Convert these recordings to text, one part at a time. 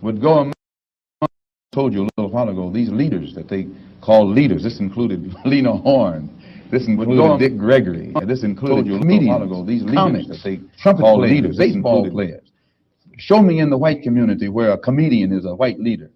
would go among, told you a little while ago, these leaders that they call leaders. This included Lena Horne. This included Dick Gregory. This included comedians, these leaders that they call leaders, baseball players. Show me in the white community where a comedian is a white leader.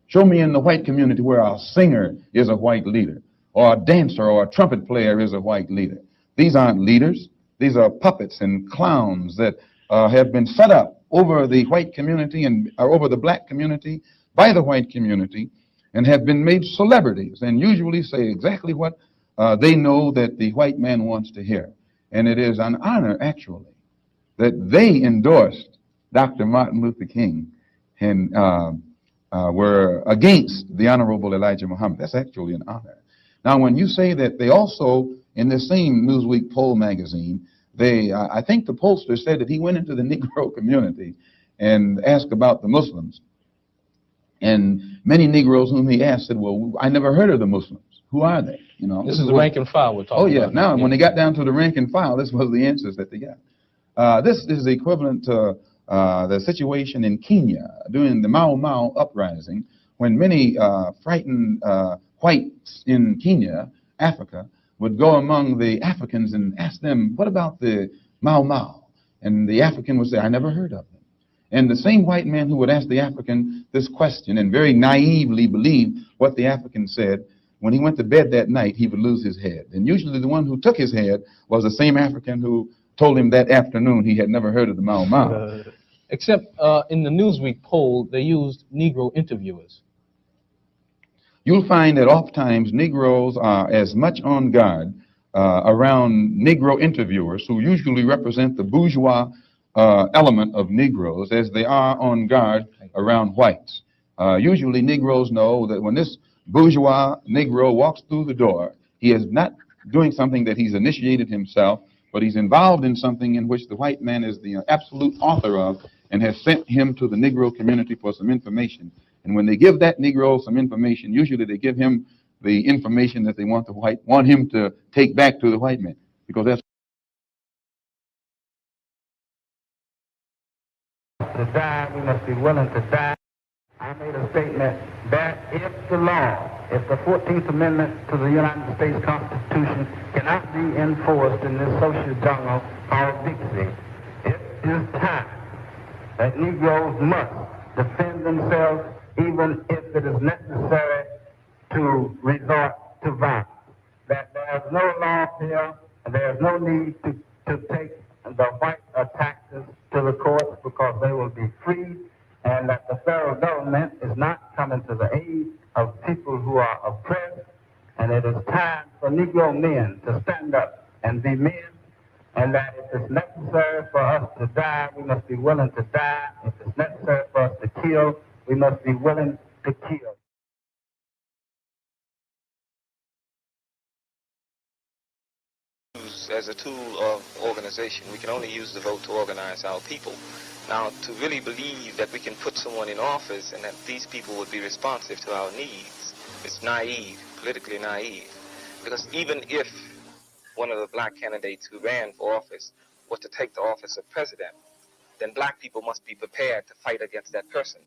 Show me in the white community where a singer is a white leader, or a dancer or a trumpet player is a white leader. These aren't leaders. These are puppets and clowns that have been set up over the white community and over the black community by the white community and have been made celebrities and usually say exactly what they know that the white man wants to hear. And it is an honor, actually, that they endorsed Dr. Martin Luther King and were against the Honorable Elijah Muhammad. That's actually an honor. Now, when you say that they also, in the same Newsweek poll magazine, I think the pollster said that he went into the Negro community and asked about the Muslims. And many Negroes whom he asked said, well, I never heard of the Muslims. Who are they? You know, this is the rank and file we're talking about. Now, when they got down to the rank and file, this was the answers that they got. This is the equivalent to the situation in Kenya during the Mau Mau uprising, when many frightened whites in Kenya, Africa, would go among the Africans and ask them, what about the Mau Mau? And the African would say, I never heard of them. And the same white man who would ask the African this question and very naively believe what the African said, when he went to bed that night, he would lose his head. And usually the one who took his head was the same African who told him that afternoon he had never heard of the Mau Mau. Except in the Newsweek poll, they used Negro interviewers. You'll find that oftentimes Negroes are as much on guard around Negro interviewers, who usually represent the bourgeois element of Negroes, as they are on guard around whites. Usually Negroes know that when this bourgeois Negro walks through the door, he is not doing something that he's initiated himself, but he's involved in something in which the white man is the absolute author of and has sent him to the Negro community for some information. And when they give that Negro some information, usually they give him the information that they want him to take back to the white man, because that's to die, we must be willing to die. I made a statement that if the 14th Amendment to the United States Constitution cannot be enforced in this social jungle called Dixie, it is time that Negroes must defend themselves, even if it is necessary to resort to violence. That there is no law here, and there is no need to take the white attackers to the courts, because they will be freed, and that the federal government is not coming to the aid of people who are oppressed. And it is time for Negro men to stand up and be men, and that if it's necessary for us to die, we must be willing to die. If it's necessary for us to kill, we must be willing to kill. As a tool of organization, we can only use the vote to organize our people. Now, to really believe that we can put someone in office and that these people would be responsive to our needs, it's naive, politically naive. Because even if one of the black candidates who ran for office was to take the office of president, then black people must be prepared to fight against that person.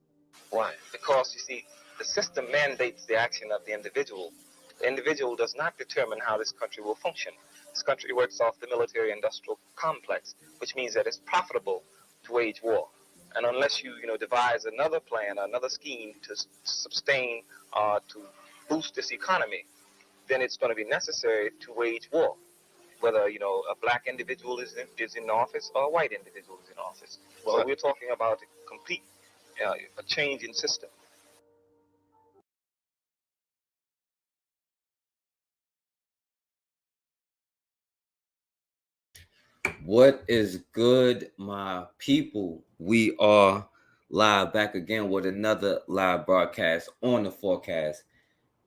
Why? Because, you see, the system mandates the action of the individual. The individual does not determine how this country will function. This country works off the military-industrial complex, which means that it's profitable to wage war. And unless you devise another plan, another scheme to sustain, to boost this economy, then it's going to be necessary to wage war, whether, a black individual is in office or a white individual is in office. So we're talking about a complete a change in system. What is good, my people? We are live back again with another live broadcast on the forecast.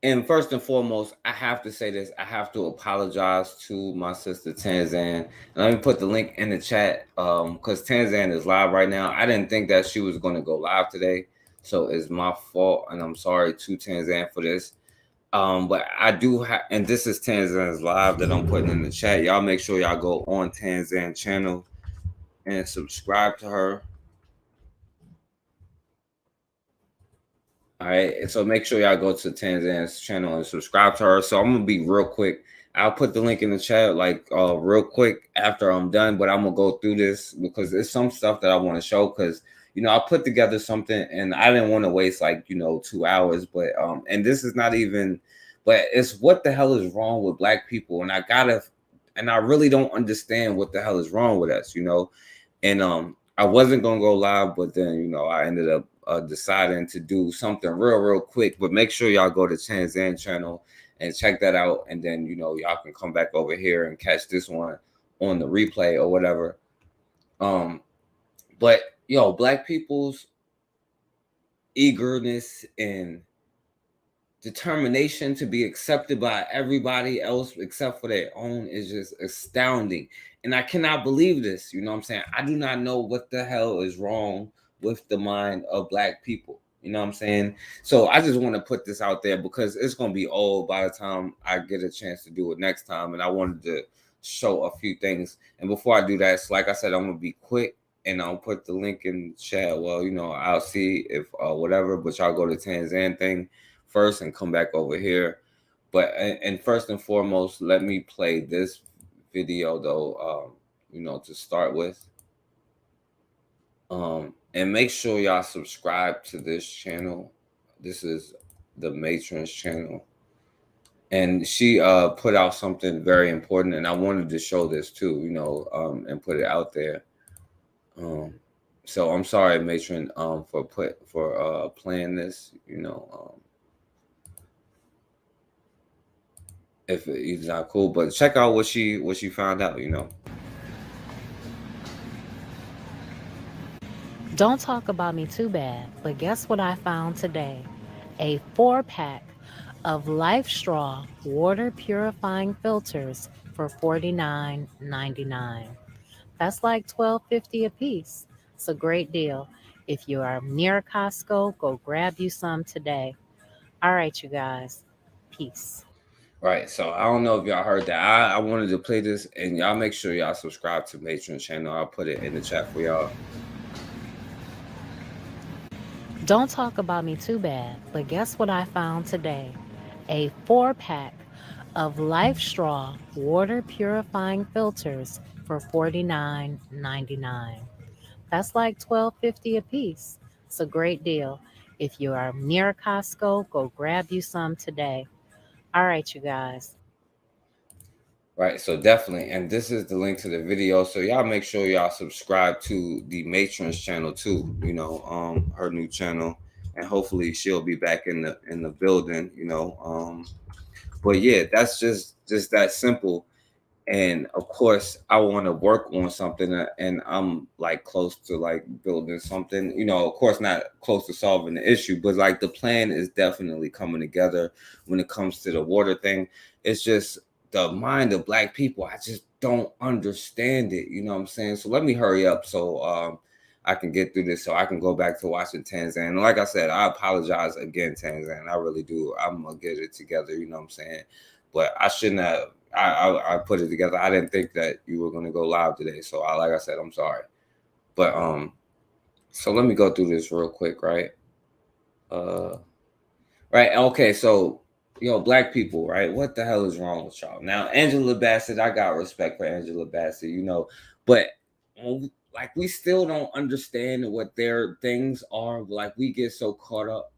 And first and foremost, I have to say this. I have to apologize to my sister Tanzan. And let me put the link in the chat because Tanzan is live right now. I didn't think that she was going to go live today. So it's my fault. And I'm sorry to Tanzan for this. But I do have, and this is Tanzan's live that I'm putting in the chat. Y'all make sure y'all go on Tanzan channel and subscribe to her. All right, and so make sure y'all go to Tanzan's channel and subscribe to her. So I'm gonna be real quick. I'll put the link in the chat like real quick after I'm done, but I'm gonna go through this because it's some stuff that I want to show because I put together something and I didn't want to waste like 2 hours, but and this is not even, but it's what the hell is wrong with Black people, and I really don't understand what the hell is wrong with us, and I wasn't gonna go live, but then I ended up deciding to do something real quick. But make sure y'all go to Tanzan channel and check that out, and then y'all can come back over here and catch this one on the replay or whatever. But Black people's eagerness and determination to be accepted by everybody else except for their own is just astounding. And I cannot believe this. You know what I'm saying? I do not know what the hell is wrong with the mind of Black people. You know what I'm saying? So I just want to put this out there because it's going to be old by the time I get a chance to do it next time. And I wanted to show a few things. And before I do that, so like I said, I'm going to be quick and I'll put the link in the chat. Well, I'll see if whatever, but y'all go to Tanzan thing first and come back over here. But and first and foremost, let me play this video though, to start with. And make sure y'all subscribe to this channel. This is the Matron's channel. And she put out something very important, and I wanted to show this too, and put it out there. So I'm sorry, Matron, for playing this, if it's not cool, but check out what she found out, Don't talk about me too bad, but guess what I found today? A 4-pack of Life Straw water purifying filters for $49.99. That's like $12.50 a piece. It's a great deal. If you are near Costco, go grab you some today. All right, you guys. Peace. Right, so I don't know if y'all heard that. I wanted to play this, and y'all make sure y'all subscribe to Matron's channel. I'll put it in the chat for y'all. Don't talk about me too bad, but guess what I found today? A 4-pack of Life Straw water purifying filters for $49.99. That's like $12.50 a piece. It's a great deal. If you are near Costco, go grab you some today. All right, you guys. Right, so definitely, and this is the link to the video. So y'all make sure y'all subscribe to the Matron's channel too. Her new channel, and hopefully she'll be back in the building. But yeah, that's just that simple. And of course, I want to work on something, and I'm like close to like building something. Of course, not close to solving the issue, but like the plan is definitely coming together when it comes to the water thing. It's just the mind of Black people. I just don't understand it. You know what I'm saying? So let me hurry up so I can get through this, so I can go back to watching Tanzan. And like I said, I apologize again, Tanzan. I really do. I'm gonna get it together. You know what I'm saying? But I shouldn't have. I put it together. I didn't think that you were going to go live today. So like I said, I'm sorry. But so let me go through this real quick, right? Right. Okay. So, Black people, right? What the hell is wrong with y'all? Now, Angela Bassett, I got respect for Angela Bassett, but like we still don't understand what their things are. Like we get so caught up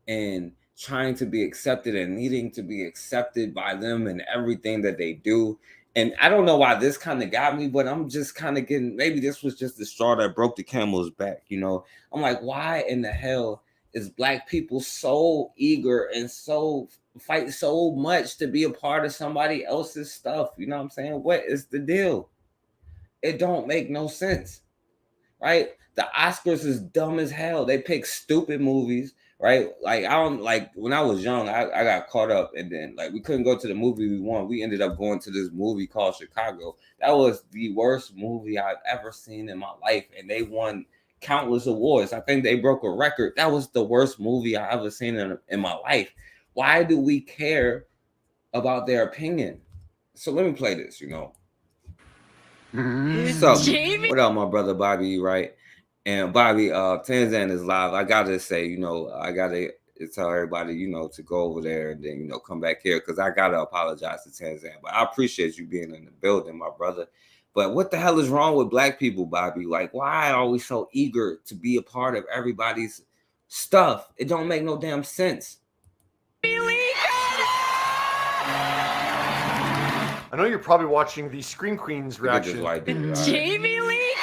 in trying to be accepted and needing to be accepted by them and everything that they do. And I don't know why this kind of got me, but I'm just kind of getting, maybe this was just the straw that broke the camel's back. I'm like, why in the hell is Black people so eager and so fight so much to be a part of somebody else's stuff? You know what I'm saying? What is the deal? It don't make no sense, right? The Oscars is dumb as hell. They pick stupid movies. Right, like I don't like when I was young, I got caught up, and then like we couldn't go to the movie we wanted. We ended up going to this movie called Chicago. That was the worst movie I've ever seen in my life, and they won countless awards. I think they broke a record. That was the worst movie I ever seen in my life. Why do we care about their opinion? So let me play this. So what up, my brother Bobby? Right. And Bobby, Tanzan is live. I gotta say, I gotta tell everybody, you know, to go over there and then, you know, come back here because I gotta apologize to Tanzan. But I appreciate you being in the building, my brother. But what the hell is wrong with black people, Bobby? Like, why are we so eager to be a part of everybody's stuff? It don't make no damn sense. I know you're probably watching the Scream Queens reaction. Jamie Lee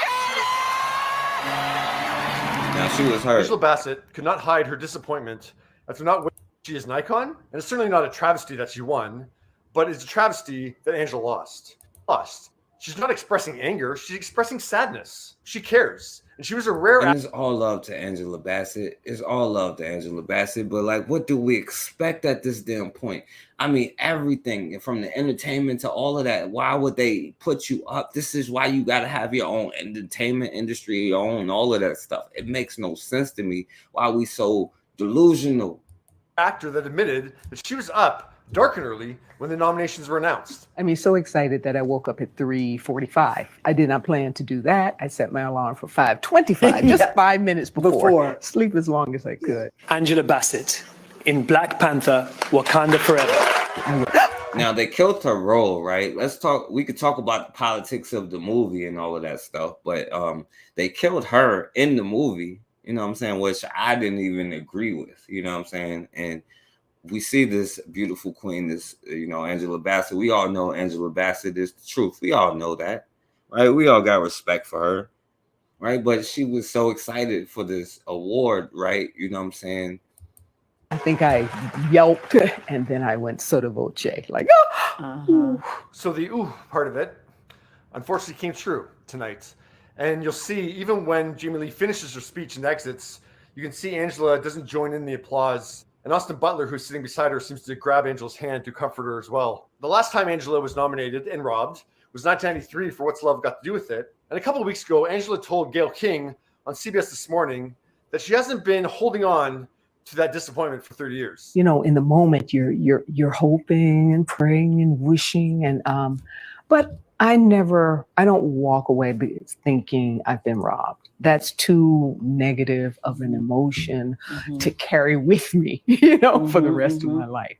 Now she was hurt. Angela Bassett could not hide her disappointment after not winning. She is an icon, and it's certainly not a travesty that she won, but it's a travesty that Angela lost. She's not expressing anger. She's expressing sadness. She cares. And she was a rare... And it's all love to Angela Bassett. It's all love to Angela Bassett. But, like, what do we expect at this damn point? I mean, everything from the entertainment to all of that. Why would they put you up? This is why you got to have your own entertainment industry, your own, all of that stuff. It makes no sense to me why we so delusional. Actor that admitted that she was up dark and early when the nominations were announced. I mean, so excited that I woke up at 3:45. I did not plan to do that. I set my alarm for 5:25, just 5 minutes before. Sleep as long as I could. Angela Bassett in Black Panther, Wakanda Forever. Now, they killed her role, right? We could talk about the politics of the movie and all of that stuff, but they killed her in the movie, you know what I'm saying, which I didn't even agree with, you know what I'm saying? And we see this beautiful queen, this, you know, Angela Bassett. We all know Angela Bassett is the truth. We all know that, right? We all got respect for her, right? But she was so excited for this award, right? You know what I'm saying? I think I yelped and then I went sotto voce, like, So the ooh part of it, unfortunately, came true tonight. And you'll see, even when Jamie Lee finishes her speech and exits, you can see Angela doesn't join in the applause. And Austin Butler, who's sitting beside her, seems to grab Angela's hand to comfort her as well. The last time Angela was nominated and robbed was 1993 for What's Love Got to Do With It. And a couple of weeks ago, Angela told Gayle King on CBS This Morning that she hasn't been holding on to that disappointment for 30 years. you know, in the moment, you're hoping and praying and wishing, and but I don't walk away thinking I've been robbed. That's too negative of an emotion to carry with me, you know, for the rest of my life.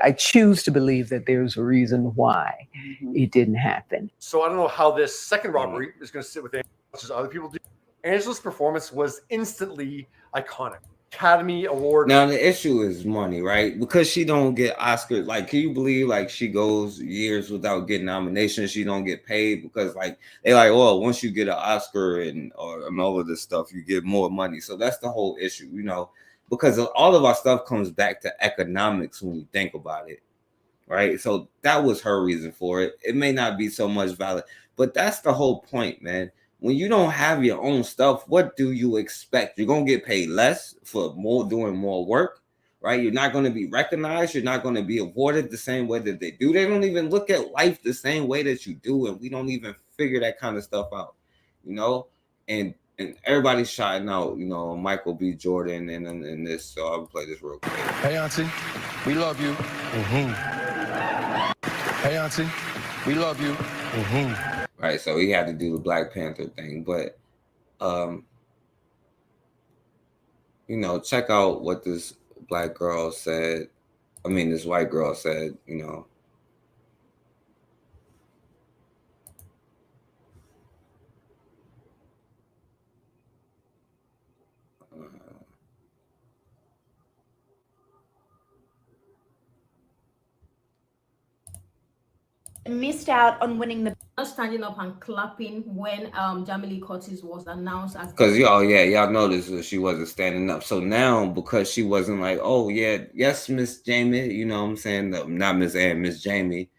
I choose to believe that there's a reason why it didn't happen. So I don't know how this second robbery is going to sit with Angela as other people do. Angela's performance was instantly iconic. Academy Award. Now the issue is money, right? Because she don't get Oscars. Like, can you believe like she goes years without getting nominations? She don't get paid because like they like, oh, once you get an Oscar and all of this stuff, you get more money. So that's the whole issue, you know, because all of our stuff comes back to economics when you think about it, right? So that was her reason for it. It may not be so much valid, but that's the whole point, man. When you don't have your own stuff, what do you expect? You're going to get paid less for doing more work, right? You're not going to be recognized. You're not going to be awarded the same way that they do. They don't even look at life the same way that you do, and we don't even figure that kind of stuff out, you know? And everybody's shouting out, you know, Michael B. Jordan and this, so I'll play this real quick. Hey, Auntie, we love you. Hey, Auntie, we love you. Right, so he had to do the Black Panther thing, but you know, check out what this black girl said. I mean, this white girl said, you know. missed out on winning the standing up and clapping when Jamie Lee Curtis was announced as, because y'all noticed that she wasn't standing up. So now, because she wasn't like, oh yeah, yes, Miss Jamie, you know what I'm saying, not Miss Ann, Miss Jamie,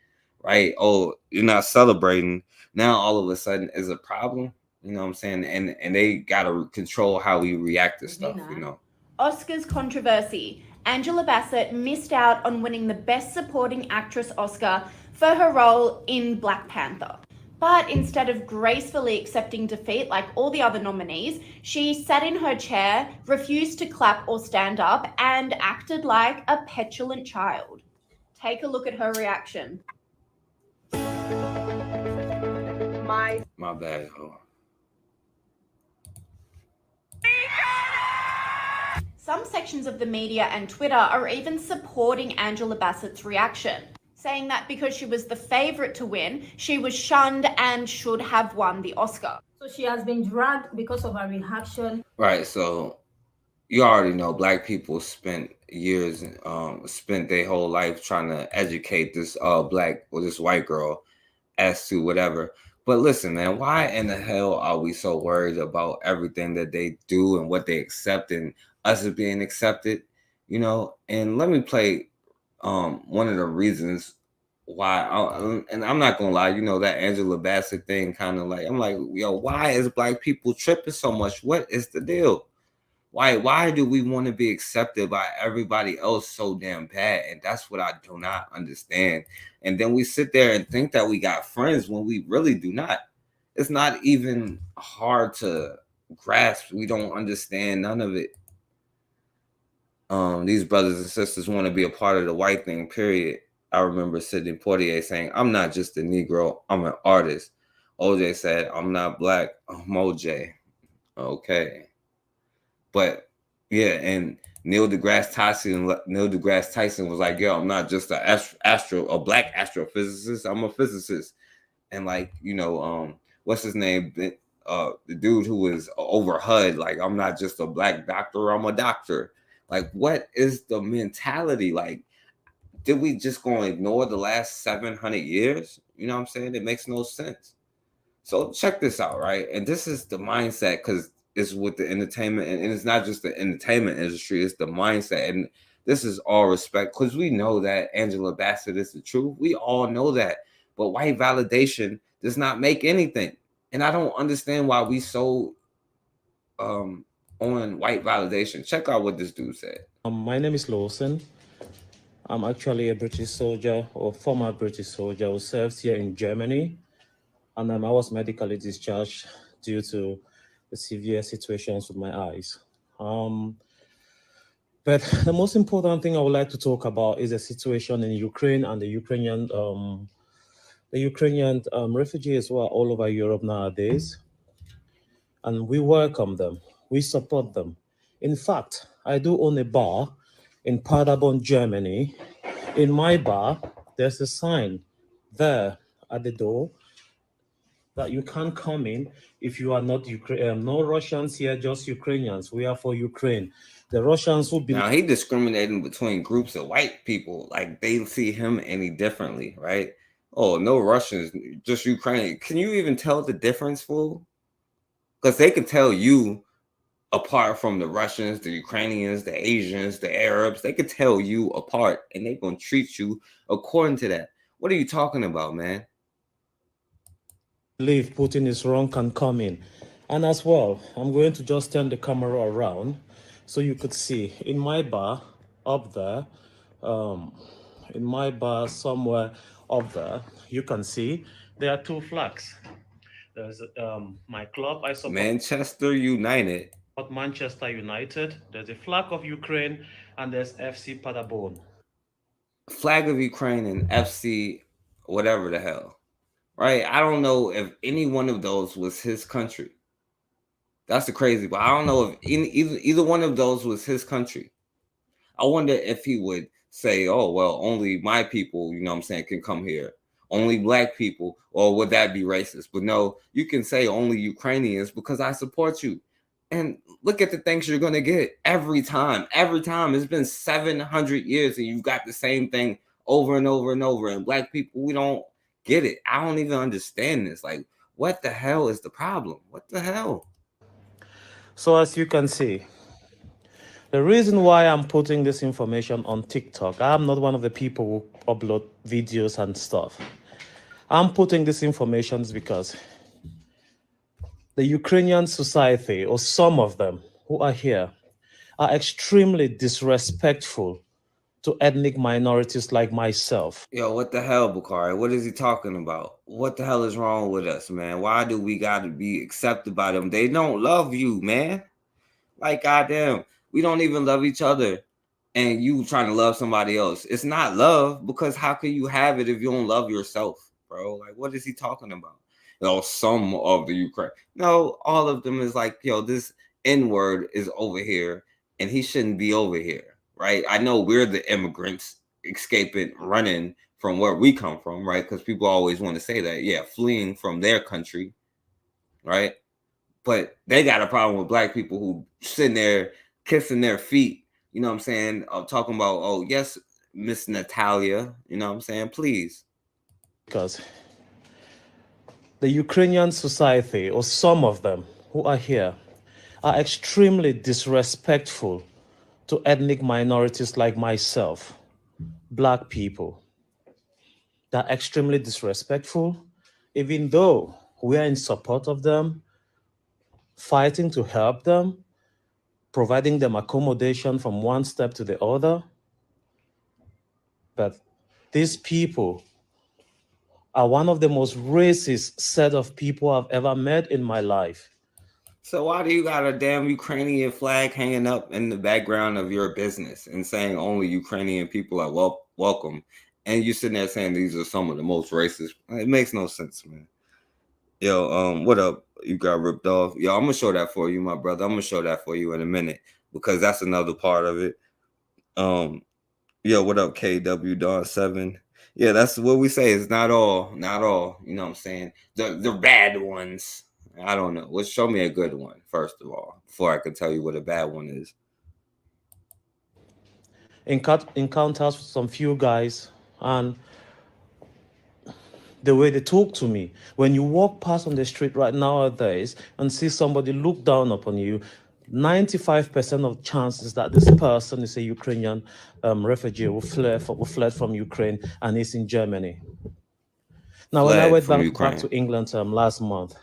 right? Oh, you're not celebrating. Now all of a sudden is a problem, you know what I'm saying? And they gotta control how we react to stuff, you know. Oscars controversy. Angela Bassett missed out on winning the Best Supporting Actress Oscar for her role in Black Panther. But instead of gracefully accepting defeat like all the other nominees, she sat in her chair, refused to clap or stand up, and acted like a petulant child. Take a look at her reaction. My bad. Some sections of the media and Twitter are even supporting Angela Bassett's reaction, saying that because she was the favourite to win, she was shunned and should have won the Oscar. So she has been dragged because of her reaction. Right. So you already know black people spent years, spent their whole life trying to educate this black or this white girl as to whatever. But listen, man, why in the hell are we so worried about everything that they do and what they accept and us as being accepted? You know, and let me play one of the reasons why, and I'm not gonna lie, you know, that Angela Bassett thing kind of like, I'm like, yo, why is black people tripping so much? What is the deal? Why do we want to be accepted by everybody else so damn bad? And that's what I do not understand. And then we sit there and think that we got friends when we really do not. It's not even hard to grasp. We don't understand none of it. These brothers and sisters want to be a part of the white thing, period. I remember Sidney Poitier saying, I'm not just a Negro, I'm an artist. OJ said, I'm not black, I'm OJ. Okay. But yeah, and Neil deGrasse Tyson was like, yo, I'm not just a black astrophysicist, I'm a physicist. And like, you know, what's his name? The dude who was over HUD, like, I'm not just a black doctor, I'm a doctor. Like, what is the mentality? Like, did we just go and ignore the last 700 years? You know what I'm saying? It makes no sense. So check this out, right? And this is the mindset, because it's with the entertainment, and it's not just the entertainment industry, it's the mindset. And this is all respect, because we know that Angela Bassett is the truth. We all know that. But white validation does not make anything. And I don't understand why we so on white validation. Check out what this dude said. My name is Lawson. I'm actually a British soldier, or former British soldier, who served here in Germany. And I was medically discharged due to the severe situations with my eyes. But the most important thing I would like to talk about is the situation in Ukraine and the Ukrainian refugees who are all over Europe nowadays. And we welcome them, we support them. In fact, I do own a bar in Paderborn, Germany. In my bar, there's a sign there at the door that you can't come in if you are not Ukraine. No Russians here, just Ukrainians. We are for Ukraine. The Russians will be. Now he discriminating between groups of white people, like they see him any differently, right? Oh, no Russians, just Ukraine. Can you even tell the difference, fool? Because they can tell you apart from the Russians, the Ukrainians, the Asians, the Arabs. They could tell you apart, and they're gonna treat you according to that. What are you talking about, man? Believe Putin is wrong can come in. And as well, I'm going to just turn the camera around so you could see in my bar up there, in my bar somewhere up there, you can see there are two flags. There's my club, I support Manchester United. Manchester United. There's a flag of Ukraine, and there's FC Paderborn. Flag of Ukraine and FC whatever the hell. Right? I don't know if any one of those was his country. That's the crazy, but I don't know if either one of those was his country. I wonder if he would say, oh, well, only my people, you know what I'm saying, can come here. Only black people, or would that be racist? But no, you can say only Ukrainians because I support you. And look at the things you're going to get every time. Every time. It's been 700 years and you've got the same thing over and over and over. And black people, we don't get it. I don't even understand this. Like, what the hell is the problem? What the hell? So as you can see, the reason why I'm putting this information on TikTok, I'm not one of the people who upload videos and stuff. I'm putting this information because the Ukrainian society, or some of them who are here, are extremely disrespectful to ethnic minorities like myself. Yo, what the hell, Bukhari? What is he talking about? What the hell is wrong with us, man? Why do we got to be accepted by them? They don't love you, man. Like, goddamn, we don't even love each other. And you trying to love somebody else. It's not love, because how can you have it if you don't love yourself, bro? Like, what is he talking about? You know, some of the Ukraine. No, all of them is like, yo, this N-word is over here and he shouldn't be over here, right? I know we're the immigrants escaping, running from where we come from, right? Because people always want to say that, yeah, fleeing from their country, right? But they got a problem with black people who sitting there kissing their feet, you know what I'm saying? Talking about, oh, yes, Miss Natalia, you know what I'm saying? Please. Because the Ukrainian society, or some of them who are here, are extremely disrespectful to ethnic minorities like myself, black people. They're extremely disrespectful, even though we are in support of them, fighting to help them, providing them accommodation from one step to the other. But these people are one of the most racist set of people I've ever met in my life. So why do you got a damn Ukrainian flag hanging up in the background of your business and saying only Ukrainian people are welcome? And you sitting there saying these are some of the most racist. It makes no sense, man. Yo, what up? You got ripped off. Yo, I'm gonna show that for you, my brother. I'm gonna show that for you in a minute because that's another part of it. Yo, what up, KW Dawn 7? Yeah, that's what we say. It's not all. You know what I'm saying? The bad ones. I don't know. Well, show me a good one, first of all, before I can tell you what a bad one is. Encounters with some few guys, and the way they talk to me. When you walk past on the street right nowadays and see somebody look down upon you, 95% of chances that this person is a Ukrainian refugee who fled from Ukraine and is in Germany. Now, when I went back to England last month,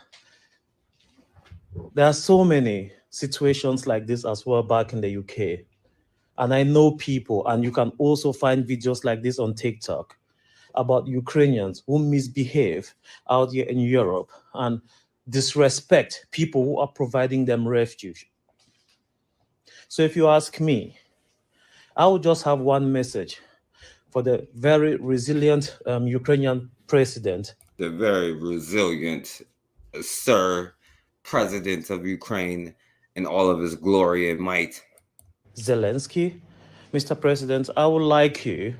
there are so many situations like this as well back in the UK. And I know people, and you can also find videos like this on TikTok about Ukrainians who misbehave out here in Europe and disrespect people who are providing them refuge. So if you ask me, I would just have one message for the very resilient Ukrainian president. The very resilient Sir President of Ukraine in all of his glory and might. Zelensky, Mr. President, I would like you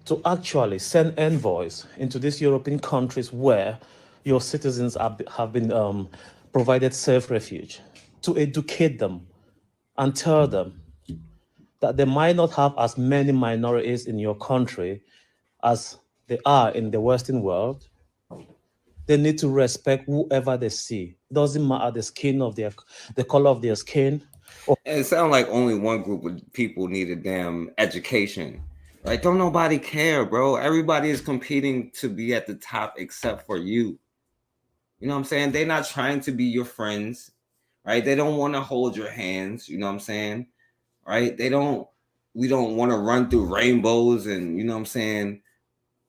to actually send envoys into these European countries where your citizens have been provided safe refuge, to educate them and tell them that they might not have as many minorities in your country as they are in the Western world. They need to respect whoever they see. It doesn't matter the color of their skin. It sounds like only one group of people need a damn education. Like, don't nobody care, bro. Everybody is competing to be at the top except for you. You know what I'm saying? They're not trying to be your friends, right? They don't want to hold your hands, you know what I'm saying? Right? We don't want to run through rainbows and, you know what I'm saying,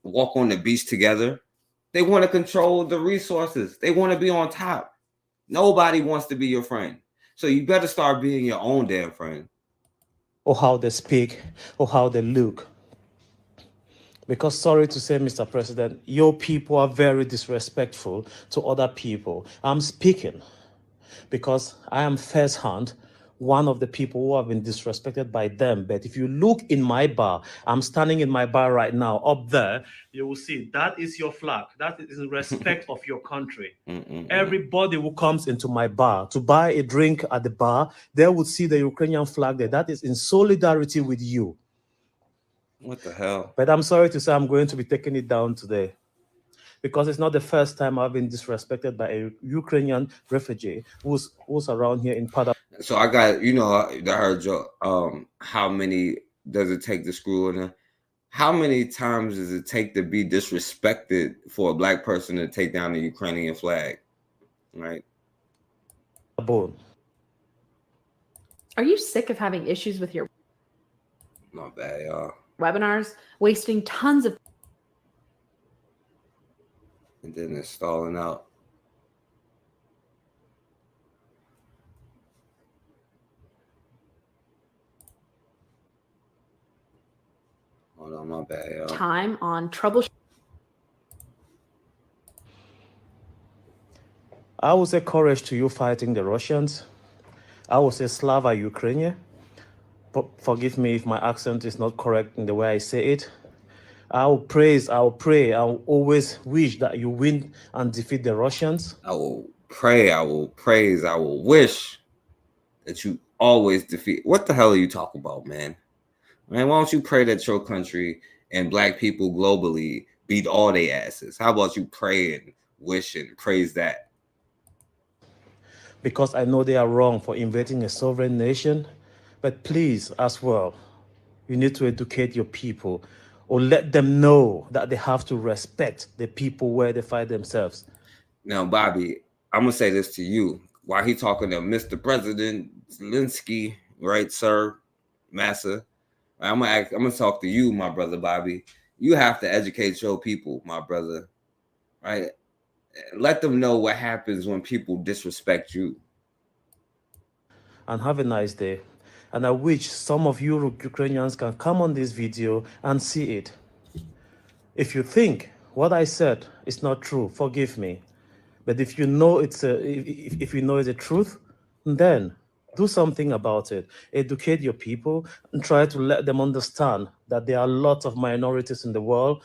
walk on the beach together. They want to control the resources. They want to be on top. Nobody wants to be your friend. So you better start being your own damn friend. Or how they speak, or how they look. Because sorry to say, Mr. President, your people are very disrespectful to other people. I'm speaking because I am firsthand one of the people who have been disrespected by them. But if you look in my bar, I'm standing in my bar right now, up there, you will see that is your flag. That is in respect of your country. Everybody who comes into my bar to buy a drink at the bar, they would see the Ukrainian flag there. That is in solidarity with you. What the hell? But I'm sorry to say I'm going to be taking it down today because it's not the first time I've been disrespected by a Ukrainian refugee who's around here in Pada. So I got, I heard you, how many does it take to screw in her? How many times does it take to be disrespected for a black person to take down the Ukrainian flag? Right? Bone. Are you sick of having issues with your Not bad, y'all. webinars, wasting tons of And then it's stalling out. Hold on, my bad, y'all. time on troubleshooting? I would say courage to you fighting the Russians. I would say Slava Ukraine. Forgive me if my accent is not correct in the way I say it. I'll praise, I'll pray, I'll always wish that you win and defeat the Russians. I will pray, I will praise, I will wish that you always defeat. What the hell are you talking about, man? Man, why don't you pray that your country and black people globally beat all their asses? How about you pray and wish and praise that? Because I know they are wrong for invading a sovereign nation, but please, as well, you need to educate your people or let them know that they have to respect the people where they find themselves. Now, Bobby, I'm going to say this to you. While he talking to Mr. President Zelensky, right, sir, Massa, I'm gonna talk to you, my brother Bobby. You have to educate your people, my brother, right? Let them know what happens when people disrespect you. And have a nice day. And I wish some of you Ukrainians can come on this video and see it. If you think what I said is not true, forgive me. But if you know it's if you know it's the truth, then do something about it. Educate your people and try to let them understand that there are lots of minorities in the world,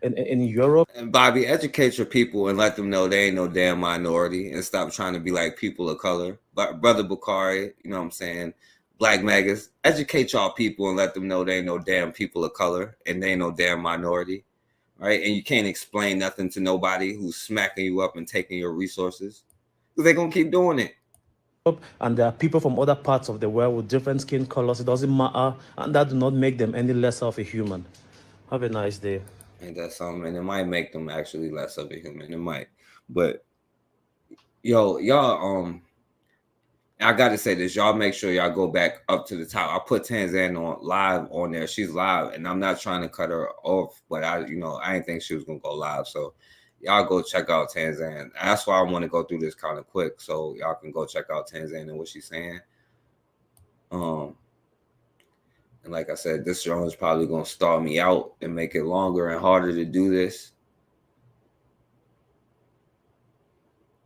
in Europe. And Bobby, educate your people and let them know they ain't no damn minority and stop trying to be like people of color. But Brother Bukhari, you know what I'm saying? Black Magus, educate y'all people and let them know they ain't no damn people of color and they ain't no damn minority, right? And you can't explain nothing to nobody who's smacking you up and taking your resources. Because they're going to keep doing it. And there are people from other parts of the world with different skin colors. It doesn't matter. And that do not make them any less of a human. Have a nice day. Ain't that something? And it might make them actually less of a human. It might. But, yo, y'all, I got to say this. Y'all make sure y'all go back up to the top. I put Tanzan on live on there. She's live. And I'm not trying to cut her off. But, I didn't think she was going to go live. So, y'all go check out Tanzan. That's why I want to go through this kind of quick. So, y'all can go check out Tanzan and what she's saying. And like I said, this show is probably going to stall me out and make it longer and harder to do this.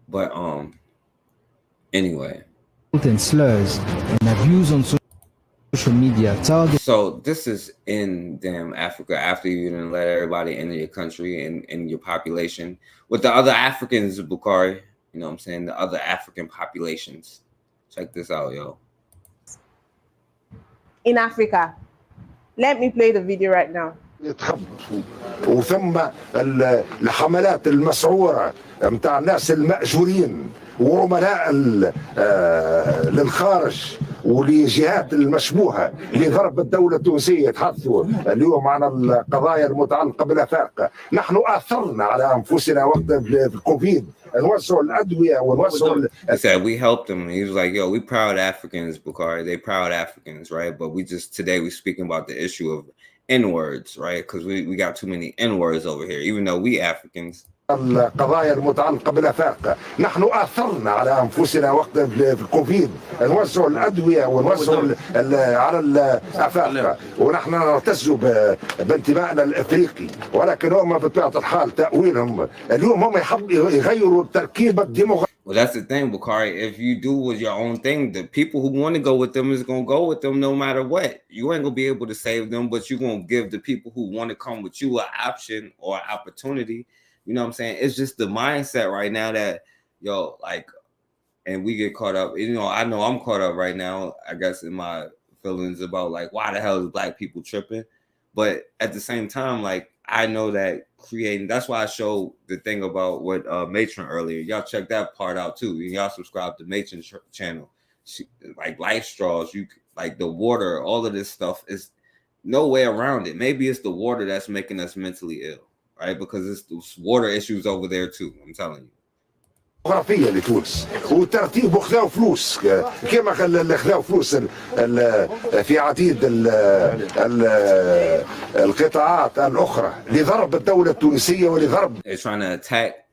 But, anyway. And slurs and abuse on social media target. So this is in damn Africa after you didn't let everybody into your country and your population with the other Africans, Bukhari, you know what I'm saying? The other African populations. Check this out, yo. In Africa. Let me play the video right now. وثم الحملات المسعورة متاع الناس المأجورين وعملاء للخارج ولجهات المشبوهة لضرب الدولة التونسية يتحدثوا اليوم عن القضايا المتعلقة بالأفاق. نحن آثرنا على أنفسنا وقت الكوفيد نوزعوا الأدوية ونوزعوا. He said we helped them. He was like, yo, we proud Africans, Bukhari. They proud Africans, right? But today we're speaking about the issue of N-words, right? Because we got too many N-words over here, even though we Africans. القضايا المتعلقة بالأفاق. نحن آثرنا على أنفسنا وقت الكوفيد نوزعوا الأدوية ونوزعوا على الأفاق ونحن نرتز بانتمائنا الأفريقي ولكن هم بطبيعة الحال تأويلهم اليوم هم يحبوا يغيروا التركيبة الديموغرافية. Well, that's the thing, Bukhari. If you do with your own thing, the people who want to go with them is going to go with them no matter what. You ain't going to be able to save them, but you're going to give the people who want to come with you an option or an opportunity. You know what I'm saying? It's just the mindset right now that, yo, like, and we get caught up. You know I'm caught up right now, I guess, in my feelings about, like, why the hell is black people tripping? But at the same time, like, I know that creating, that's why I showed the thing about what Matron earlier. Y'all check that part out too. Y'all subscribe to Matron's channel. Like life straws, like the water, all of this stuff is no way around it. Maybe it's the water that's making us mentally ill, right? Because it's those water issues over there too. I'm telling you. جغرافية لتونس وترتيب وخذوا فلوس كما خذوا فلوس في عديد القطاعات الأخرى لضرب الدولة التونسية ولضرب. They're trying to attack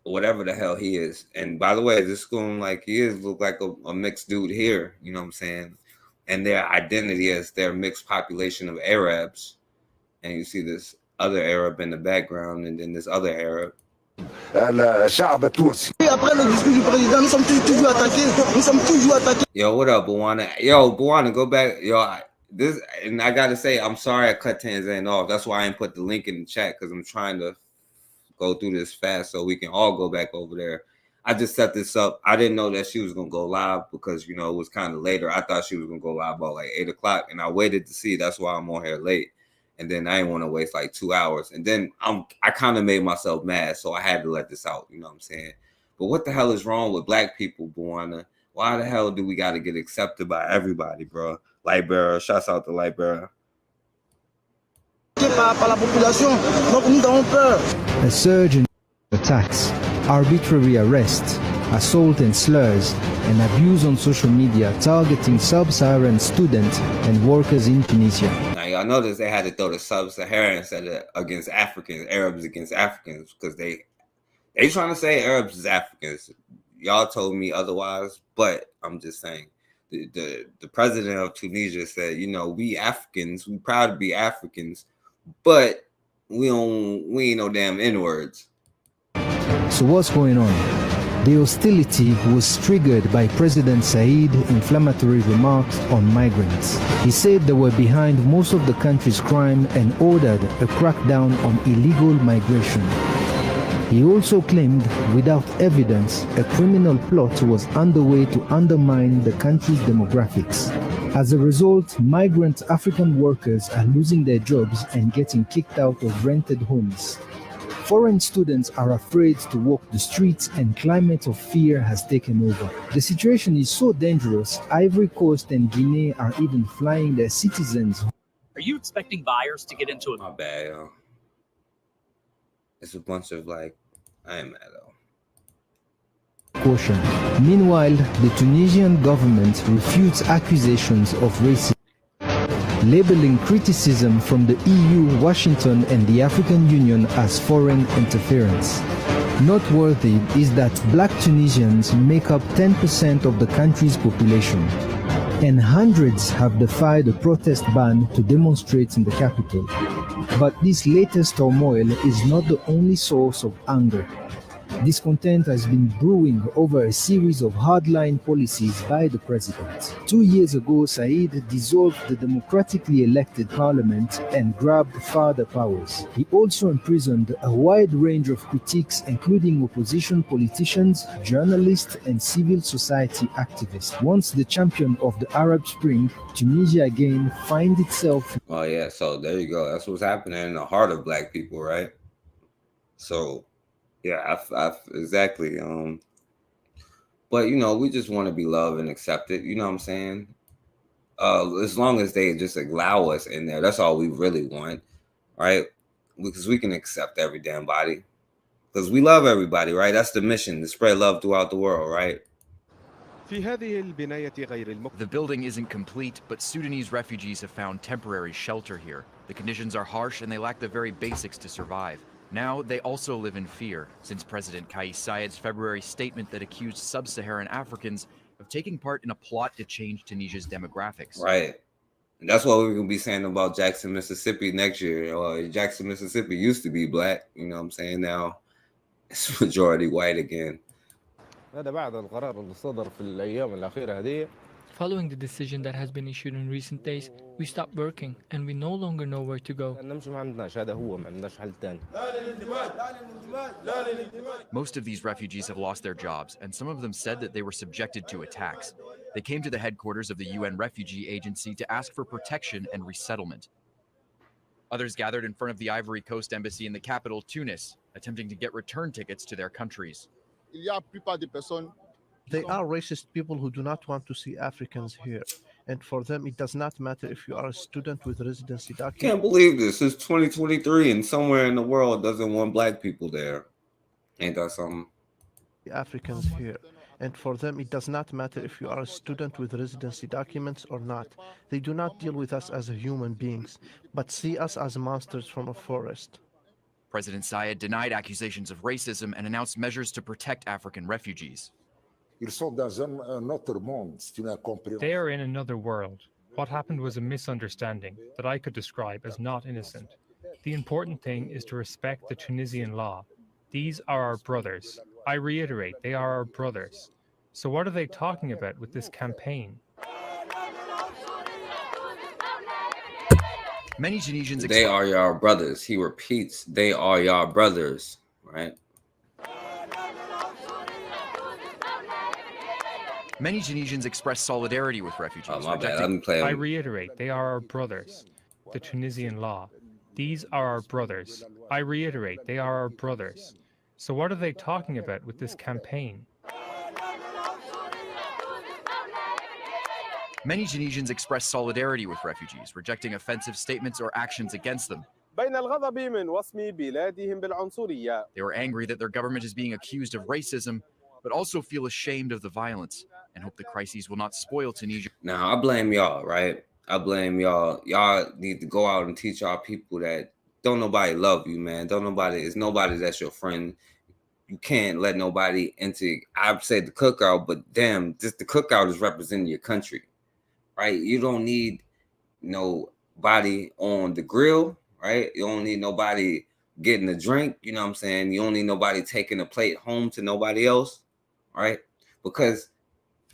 whatever the hell he is. And by the way, this going like he is look like a mixed dude here. You know what I'm saying? And their identity is their mixed population of Arabs. And you see this other Arab in the background, and then this other Arab. الشعب التونسي. Yo, what up, Buwana? Yo, Buwana, go back. Yo, this, and I gotta say, I'm sorry I cut Tanzania off. That's why I didn't put the link in the chat, because I'm trying to go through this fast so we can all go back over there. I just set this up. I didn't know that she was gonna go live because, you know, it was kind of later. I thought she was gonna go live about like 8 o'clock, and I waited to see. That's why I'm on here late. And then I didn't want to waste like 2 hours. And then I kind of made myself mad, so I had to let this out. You know what I'm saying? But what the hell is wrong with black people, Buana? Why the hell do we got to get accepted by everybody, bro? Lightbearer, shouts out to Lightbearer. A surge in attacks, arbitrary arrests, assault and slurs, and abuse on social media targeting sub-Saharan students and workers in Tunisia. Now, y'all notice they had to throw the sub-Saharan instead of against Africans, Arabs against Africans, because they trying to say Arabs is Africans. Y'all told me otherwise, but I'm just saying. The president of Tunisia said, you know, we Africans, we proud to be Africans, but we ain't no damn N-words. So what's going on? The hostility was triggered by President Said inflammatory remarks on migrants. He said they were behind most of the country's crime and ordered a crackdown on illegal migration. He also claimed, without evidence, a criminal plot was underway to undermine the country's demographics. As a result, migrant African workers are losing their jobs and getting kicked out of rented homes. Foreign students are afraid to walk the streets and climate of fear has taken over. The situation is so dangerous, Ivory Coast and Guinea are even flying their citizens. Are you expecting buyers to get into it? My bad, yo. It's a bunch of like, I ain't mad though. Caution. Meanwhile, the Tunisian government refutes accusations of racism, labeling criticism from the EU, Washington, and the African Union as foreign interference. Noteworthy is that black Tunisians make up 10% of the country's population, and hundreds have defied a protest ban to demonstrate in the capital. But this latest turmoil is not the only source of anger. Discontent has been brewing over a series of hardline policies by the president. 2 years ago, Said dissolved the democratically elected parliament and grabbed further powers. He also imprisoned a wide range of critics, including opposition politicians, journalists, and civil society activists. Once the champion of the Arab Spring, Tunisia again finds itself. Oh yeah, so there you go. That's what's happening in the heart of black people, right? So yeah, exactly. But you know, we just want to be loved and accepted. You know what I'm saying? As long as they just allow us in there, that's all we really want, right? Because we can accept every damn body, because we love everybody, right? That's the mission: to spread love throughout the world, right? The building isn't complete, but Sudanese refugees have found temporary shelter here. The conditions are harsh and they lack the very basics to survive. Now, they also live in fear, since President Kais Saied's February statement that accused sub-Saharan Africans of taking part in a plot to change Tunisia's demographics. Right. And that's what we're going to be saying about Jackson, Mississippi next year. Jackson, Mississippi used to be black, you know what I'm saying? Now, it's majority white again. Following the decision that has been issued in recent days, we stopped working and we no longer know where to go. Most of these refugees have lost their jobs, and some of them said that they were subjected to attacks. They came to the headquarters of the UN Refugee Agency to ask for protection and resettlement. Others gathered in front of the Ivory Coast Embassy in the capital, Tunis, attempting to get return tickets to their countries. They are racist people who do not want to see Africans here. And for them, it does not matter if you are a student with residency document. Can't believe this. It's 2023 and somewhere in the world doesn't want black people there. Ain't that something? Africans here. And for them, it does not matter if you are a student with residency documents or not. They do not deal with us as human beings, but see us as monsters from a forest. President Said denied accusations of racism and announced measures to protect African refugees. They are in another world. What happened was a misunderstanding that I could describe as not innocent. The important thing is to respect the Tunisian law. These are our brothers. I reiterate, they are our brothers. So what are they talking about with this campaign? Many Tunisians They are your brothers. He repeats, they are your brothers, right? Many Tunisians express solidarity with refugees. Oh, my bad. I'm playing. I reiterate, they are our brothers. The Tunisian law. These are our brothers. I reiterate, they are our brothers. So what are they talking about with this campaign? Many Tunisians express solidarity with refugees, rejecting offensive statements or actions against them. They were angry that their government is being accused of racism, but also feel ashamed of the violence and hope the crises will not spoil Tunisia. Now, I blame y'all, right? I blame y'all. Y'all need to go out and teach our people that don't nobody love you, man. It's nobody that's your friend. You can't let nobody into, I've said the cookout, but damn, just the cookout is representing your country, right? You don't need nobody on the grill, right? You don't need nobody getting a drink, you know what I'm saying? You don't need nobody taking a plate home to nobody else, right? Because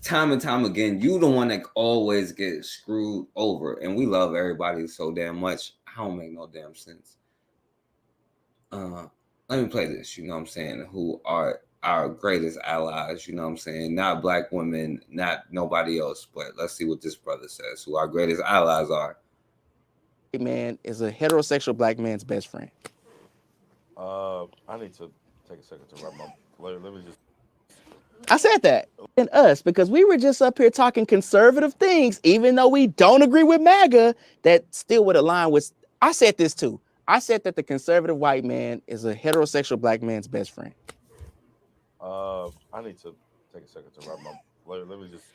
time and time again, you the one that always gets screwed over. And we love everybody so damn much. I don't make no damn sense. Let me play this, you know what I'm saying? Who are our greatest allies, you know what I'm saying? Not black women, not nobody else, but let's see what this brother says, who our greatest allies are. Man is a heterosexual black man's best friend. I need to take a second to wrap my. Let me just. I said that. And us, because we were just up here talking conservative things, even though we don't agree with MAGA, that still would align with. I said this too. I said that the conservative white man is a heterosexual black man's best friend. I need to take a second to wrap my. Let me just.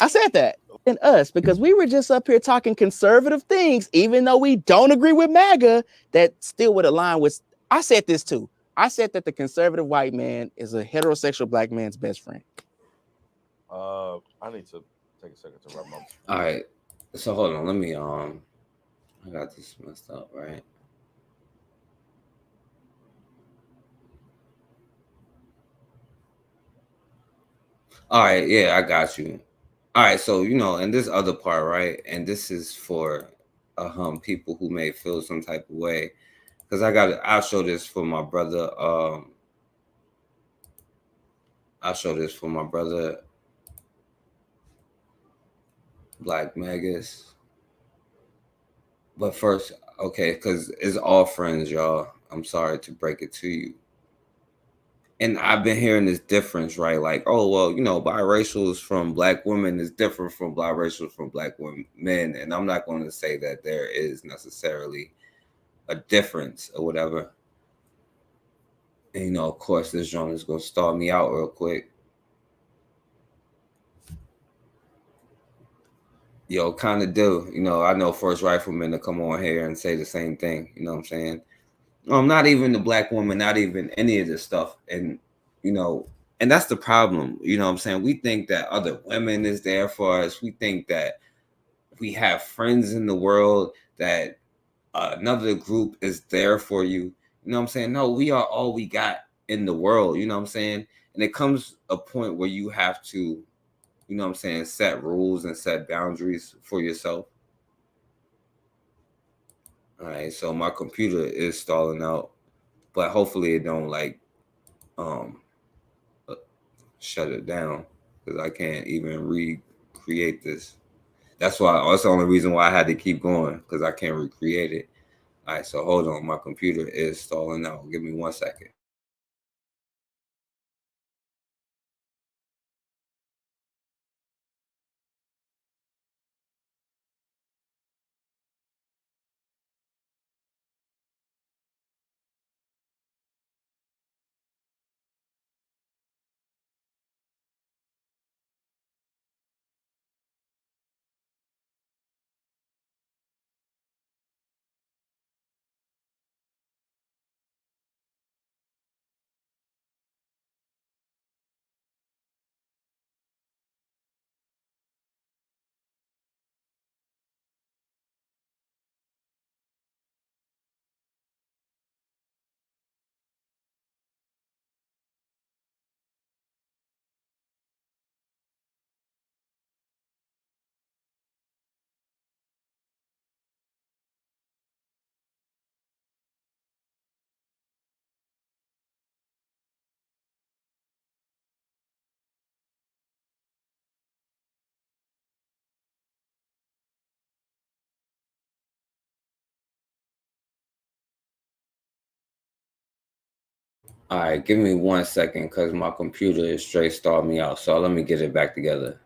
I said that. And us, because we were just up here talking conservative things, even though we don't agree with MAGA, that still would align with. I said this too. I said that the conservative white man is a heterosexual black man's best friend. I need to take a second to wrap my. All right. So hold on. Let me I got this messed up, right? All right, yeah, I got you. All right, so and this other part, right? And this is for people who may feel some type of way. Because I'll show this for my brother. I'll show this for my brother Black Magus. But first, okay, because it's all friends, y'all. I'm sorry to break it to you. And I've been hearing this difference, right? Like, oh, well, biracials from black women is different from biracials from black men. And I'm not going to say that there is necessarily a difference or whatever. And, of course, this joint is going to stall me out real quick. Yo, kind of do. I know First Rifleman to come on here and say the same thing. You know what I'm saying? Not even the black woman, not even any of this stuff. And, and that's the problem. You know what I'm saying? We think that other women is there for us. We think that we have friends in the world, that another group is there for you. You know what I'm saying? No, we are all we got in the world. You know what I'm saying? And it comes a point where you have to, you know what I'm saying, set rules and set boundaries for yourself. All right, so my computer is stalling out, but hopefully it don't shut it down, because I can't even recreate this. That's the only reason why I had to keep going, because I can't recreate it. All right, so hold on, my computer is stalling out. Give me 1 second. All right, give me 1 second because my computer is straight stalled me out. So let me get it back together.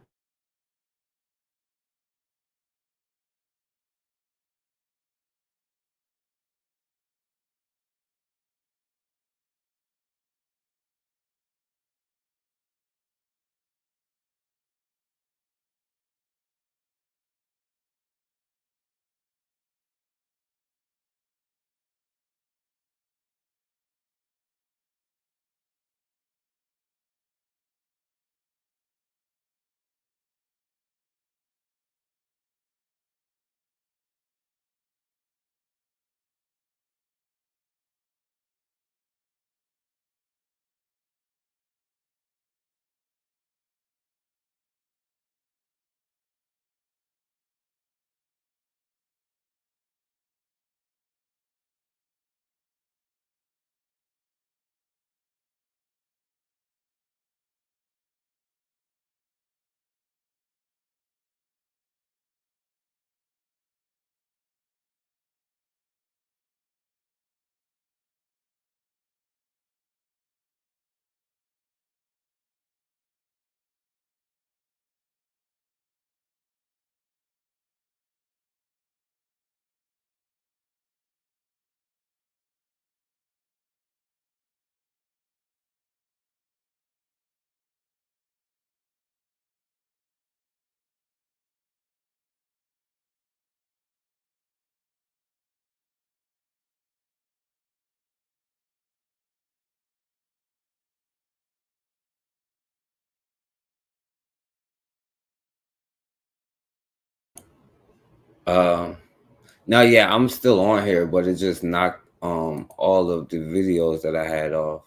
Now, yeah, I'm still on here, but it just knocked all of the videos that I had off.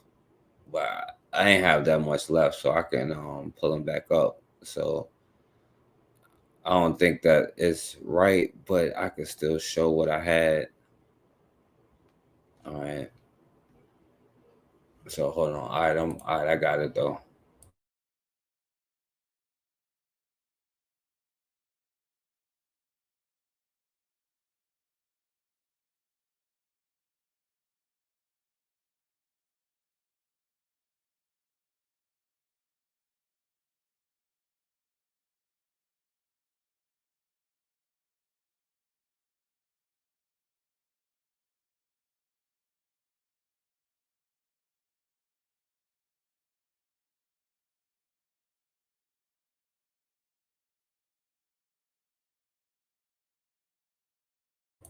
But I ain't have that much left, so I can pull them back up. So I don't think that it's right, but I can still show what I had. All right. So hold on. All right, I got it though.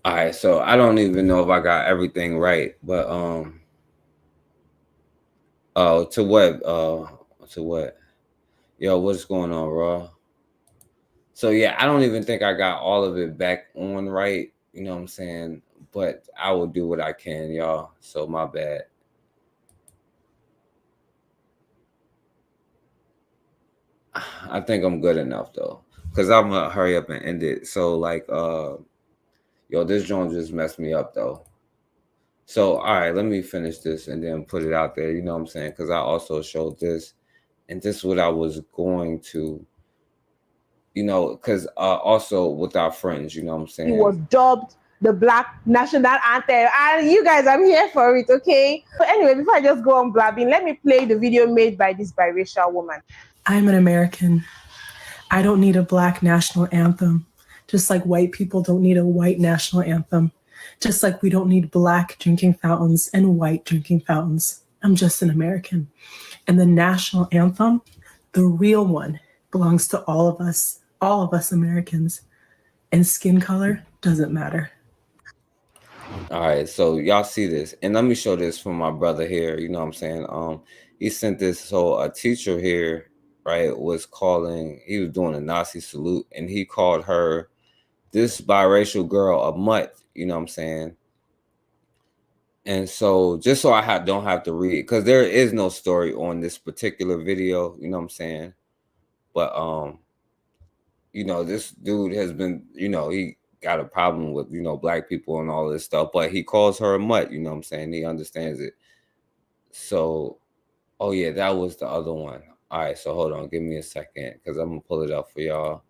All right, so I don't even know if I got everything right, but oh, to what? Yo, what's going on, Raw? So yeah, I don't even think I got all of it back on right. You know what I'm saying? But I will do what I can, y'all. So my bad. I think I'm good enough though, because I'm gonna hurry up and end it. So like, yo, this joint just messed me up though. So all right, let me finish this and then put it out there. You know what I'm saying? Because I also showed this, and this is what I was going to, you know, because also with our friends, you know what I'm saying? It was dubbed the Black National Anthem. And you guys, I'm here for it, okay? So anyway, before I just go on blabbing, let me play the video made by this biracial woman. I'm an American. I don't need a Black national anthem, just like white people don't need a white national anthem, just like we don't need Black drinking fountains and white drinking fountains. I'm just an American. And the national anthem, the real one, belongs to all of us Americans. And skin color doesn't matter. All right, so y'all see this, and let me show this from my brother here. You know what I'm saying? He sent this. So a teacher here, right, was calling. He was doing a Nazi salute, and he called her, this biracial girl, a mutt. You know what I'm saying? And so just so I don't have to read, because there is no story on this particular video. You know what I'm saying? But you know, this dude has been, you know, he got a problem with, you know, Black people and all this stuff, but he calls her a mutt, you know what I'm saying? He understands it. So, oh yeah, that was the other one. All right, so hold on, give me a second, because I'm gonna pull it up for y'all.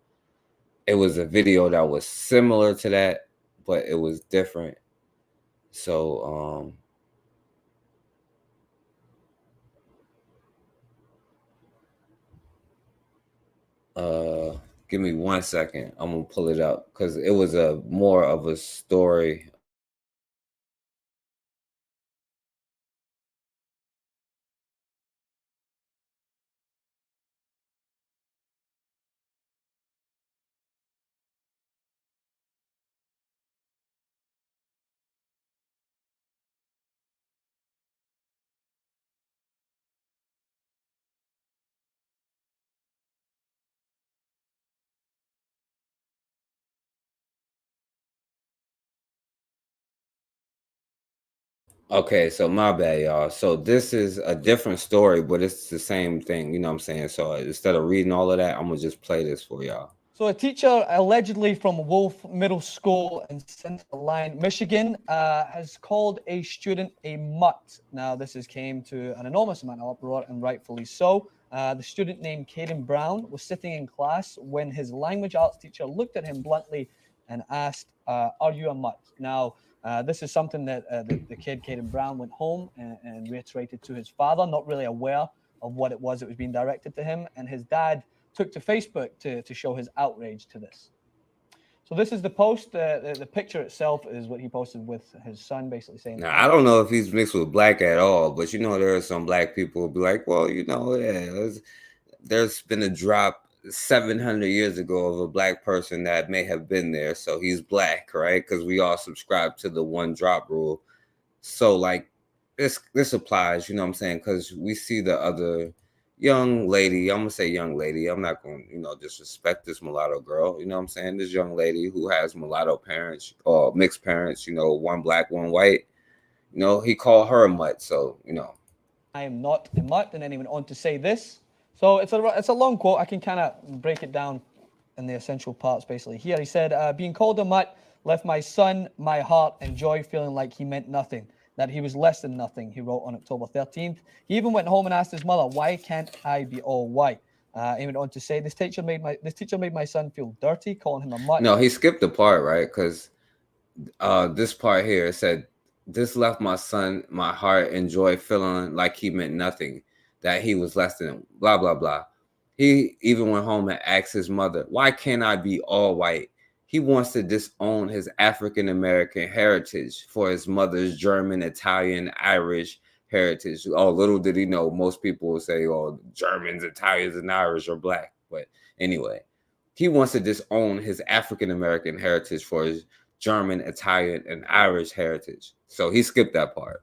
It was a video that was similar to that, but it was different. So, Give me 1 second. I'm gonna pull it up because it was a more of a story. Okay, so my bad, y'all. So this is a different story, but it's the same thing. You know what I'm saying? So instead of reading all of that, I'm gonna just play this for y'all. So a teacher allegedly from Wolf Middle School in Center Line, Michigan, has called a student a mutt. Now, this came to an enormous amount of uproar, and rightfully so. The student named Caden Brown was sitting in class when his language arts teacher looked at him bluntly and asked, "Are you a mutt?" Now, this is something that the kid, Caden Brown, went home and reiterated to his father, not really aware of what it was that was being directed to him. And his dad took to Facebook to show his outrage to this. So this is the post. The picture itself is what he posted with his son, basically saying. Now, I don't know if he's mixed with black at all, but you know, there are some black people who be like, well, you know, yeah, there's been a drop 700 years ago of a black person that may have been there. So he's black, right? Because we all subscribe to the one drop rule. So like this applies, you know what I'm saying? Because we see the other young lady, I'm gonna say young lady, I'm not gonna, you know, disrespect this mulatto girl, you know what I'm saying? This young lady who has mulatto parents or mixed parents, you know, one black, one white, you know, he called her a mutt. So, you know, I am not a mutt. And then he went on to say this. So it's a long quote. I can kind of break it down in the essential parts basically. Here he said, being called a mutt left my son, my heart, and joy feeling like he meant nothing, that he was less than nothing, he wrote on October 13th. He even went home and asked his mother, why can't I be all white? He went on to say, this teacher made my son feel dirty, calling him a mutt. no, he skipped the part, right? Because this part here, it said, this left my son, my heart, and joy feeling like he meant nothing, that he was less than blah, blah, blah. He even went home and asked his mother, why can't I be all white? He wants to disown his African-American heritage for his mother's German, Italian, Irish heritage. Oh, little did he know, most people will say, oh, Germans, Italians, and Irish are black. But anyway, he wants to disown his African-American heritage for his German, Italian, and Irish heritage. So he skipped that part.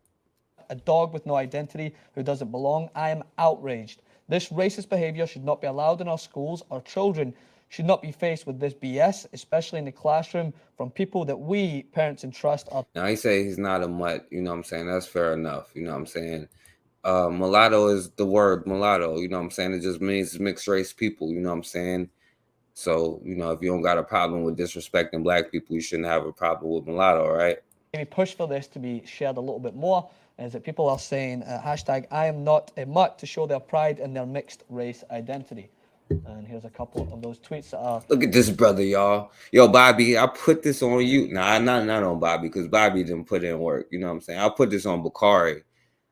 A dog with no identity who doesn't belong. I am outraged. This racist behavior should not be allowed in our schools. Our children should not be faced with this BS, especially in the classroom, from people that we, parents, entrust our... Now, he say he's not a mutt, you know what I'm saying? That's fair enough, you know what I'm saying? Mulatto is the word mulatto, you know what I'm saying? It just means mixed race people, you know what I'm saying? So, you know, if you don't got a problem with disrespecting black people, you shouldn't have a problem with mulatto, right? Maybe push for this to be shared a little bit more, is that people are saying, hashtag I am not a mutt, to show their pride in their mixed race identity. And here's a couple of those tweets that are... Look at this brother, y'all. Yo, Bobby, I put this on you. Nah, not on Bobby, because Bobby didn't put in work. You know what I'm saying? I put this on Bakari.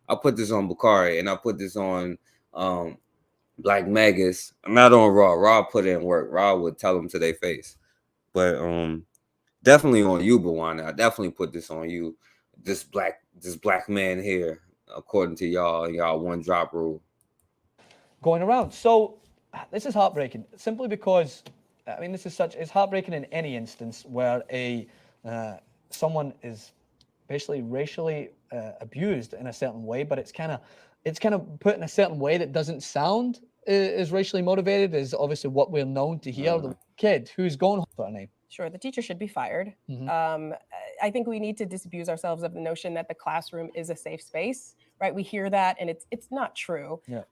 I put this on Bakari, and I put this on Black Magus. I'm not on Raw. Raw put in work. Raw would tell them to their face. But definitely on you, Bawana. I definitely put this on you. This black man here, according to y'all one drop rule. Going around. So this is heartbreaking, simply because, I mean, it's heartbreaking in any instance where someone is basically racially abused in a certain way, but it's kind of put in a certain way that doesn't sound as racially motivated, is obviously what we're known to hear. The kid who's going home for a name. Sure, the teacher should be fired. I think we need to disabuse ourselves of the notion that the classroom is a safe space, right? We hear that, and it's not true. Yeah.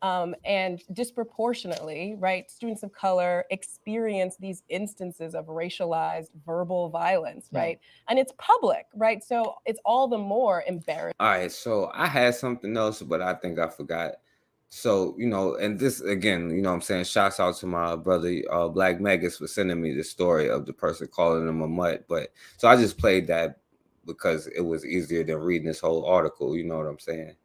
And disproportionately, right, students of color experience these instances of racialized verbal violence, right? And it's public, right? So it's all the more embarrassing. All right, so I had something else, but I think I forgot. So, you know, and this, again, you know what I'm saying, shouts out to my brother, Black Magus, for sending me the story of the person calling him a mutt. But so I just played that because it was easier than reading this whole article, you know what I'm saying?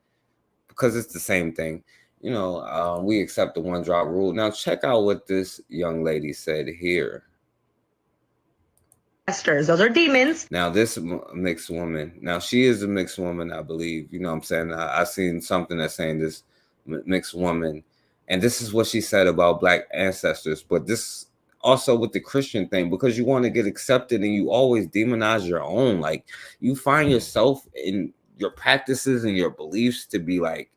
Because it's the same thing. you know, we accept the one drop rule. Now check out what this young lady said here. Those are demons. Now this mixed woman, now she is a mixed woman, I believe. You know what I'm saying? I seen something that's saying this mixed woman, and this is what she said about Black ancestors. But this also with the Christian thing, because you want to get accepted and you always demonize your own. Like you find yourself in your practices and your beliefs to be like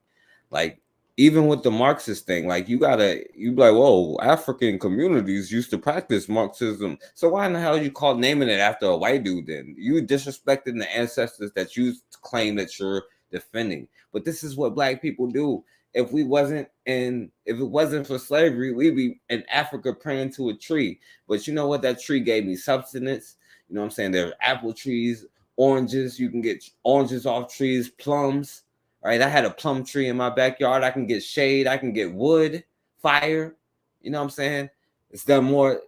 even with the Marxist thing, like you be like, whoa, African communities used to practice Marxism. So why in the hell you call naming it after a white dude then? You disrespecting the ancestors that you claim that you're defending. But this is what Black people do. If it wasn't for slavery, we'd be in Africa praying to a tree. But you know what? That tree gave me substance. You know what I'm saying? There's apple trees, oranges. You can get oranges off trees, plums. Right, I had a plum tree in my backyard. I can get shade. I can get wood, fire. You know what I'm saying? It's done more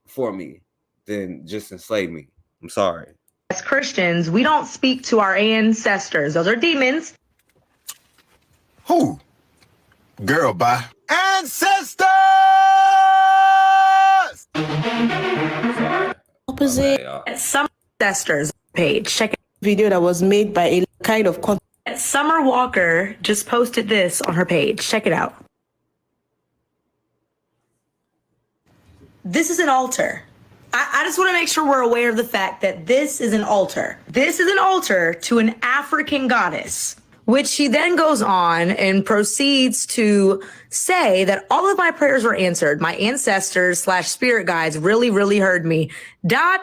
for me than just enslave me. I'm sorry. As Christians, we don't speak to our ancestors. Those are demons. Who? Girl, bye. Ancestors! Opposite. Some ancestors page. Check it. Video that was made by a kind of Summer Walker just posted this on her page. Check it out. This is an altar. I just want to make sure we're aware of the fact that this is an altar. This is an altar to an African goddess, which she then goes on and proceeds to say that all of my prayers were answered. My ancestors / spirit guides really, really heard me. ... And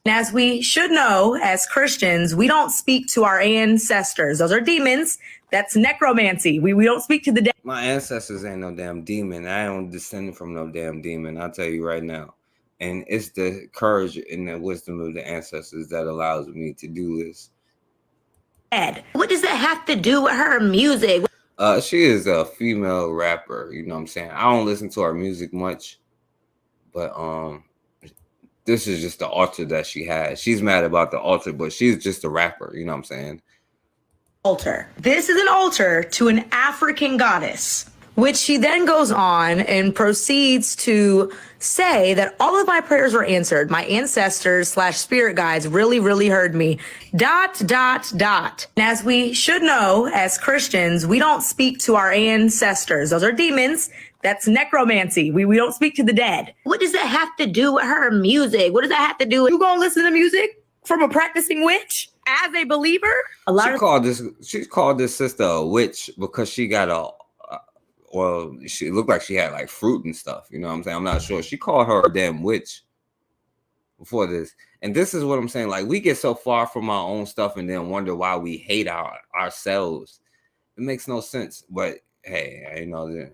as we should know, as Christians, we don't speak to our ancestors. Those are demons. That's necromancy. We don't speak to the dead. My ancestors ain't no damn demon. I don't descend from no damn demon. I'll tell you right now. And it's the courage and the wisdom of the ancestors that allows me to do this. What does that have to do with her music? She is a female rapper, you know what I'm saying? I don't listen to her music much, but this is just the altar that she has. She's mad about the altar, but she's just a rapper, you know what I'm saying? Altar. This is an altar to an African goddess, which she then goes on and proceeds to say that all of my prayers were answered. My ancestors / spirit guides really, really heard me. ... And as we should know, as Christians, we don't speak to our ancestors. Those are demons. That's necromancy. We don't speak to the dead. What does that have to do with her music? What does that have to do with you gonna listen to music from a practicing witch as a believer? She called this sister a witch because she got she looked like she had like fruit and stuff. You know what I'm saying? I'm not sure. She called her a damn witch before this. And this is what I'm saying. Like we get so far from our own stuff and then wonder why we hate ourselves. It makes no sense. But hey, you know,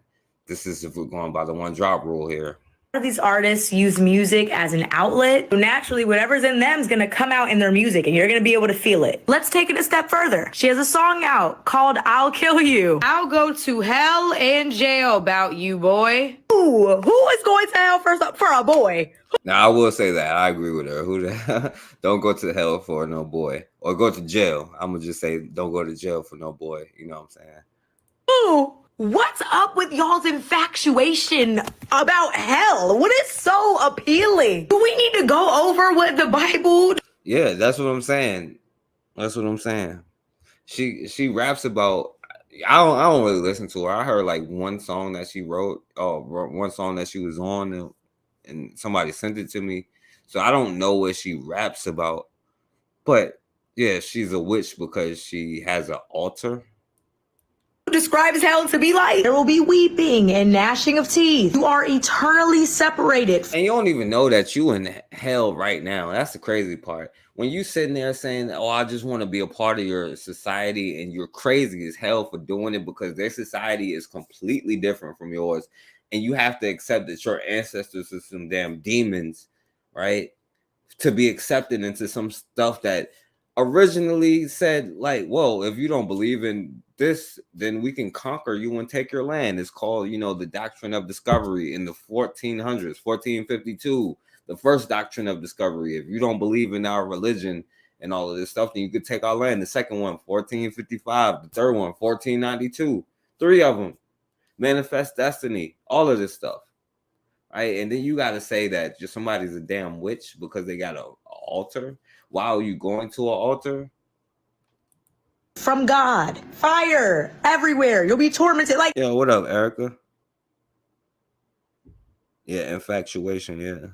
this is if we're going by the one drop rule here. These artists use music as an outlet. Naturally, whatever's in them is going to come out in their music and you're going to be able to feel it. Let's take it a step further. She has a song out called I'll Kill You. I'll go to hell and jail about you, boy. Ooh, who is going to hell for a boy? Now, I will say that. I agree with her. Don't go to hell for no boy. Or go to jail. I'm going to just say don't go to jail for no boy. You know what I'm saying? Ooh. What's up with y'all's infatuation about hell? What is so appealing? Do we need to go over what the Bible? Yeah, that's what I'm saying. That's what I'm saying. She raps about. I don't really listen to her. I heard like one song that she wrote. One song that she was on, and somebody sent it to me. So I don't know what she raps about. But yeah, she's a witch because she has an altar. Describes hell to be like. There will be weeping and gnashing of teeth. You are eternally separated. And you don't even know that you in hell right now. That's the crazy part. When you sitting there saying, oh, I just want to be a part of your society, and you're crazy as hell for doing it because their society is completely different from yours. And you have to accept that your ancestors are some damn demons, right? To be accepted into some stuff that originally said, like, whoa, if you don't believe in this, then we can conquer you and take your land. It's called, you know, the doctrine of discovery in the 1400s, 1452, the first doctrine of discovery. If you don't believe in our religion and all of this stuff, then you could take our land. The second one, 1455, the third one, 1492. 3 of them. Manifest destiny, all of this stuff. Right? And then you got to say that just somebody's a damn witch because they got an altar. Why are you going to an altar? From God, fire everywhere. You'll be tormented. Like, Yo, what up, Erica? Yeah, infatuation, yeah.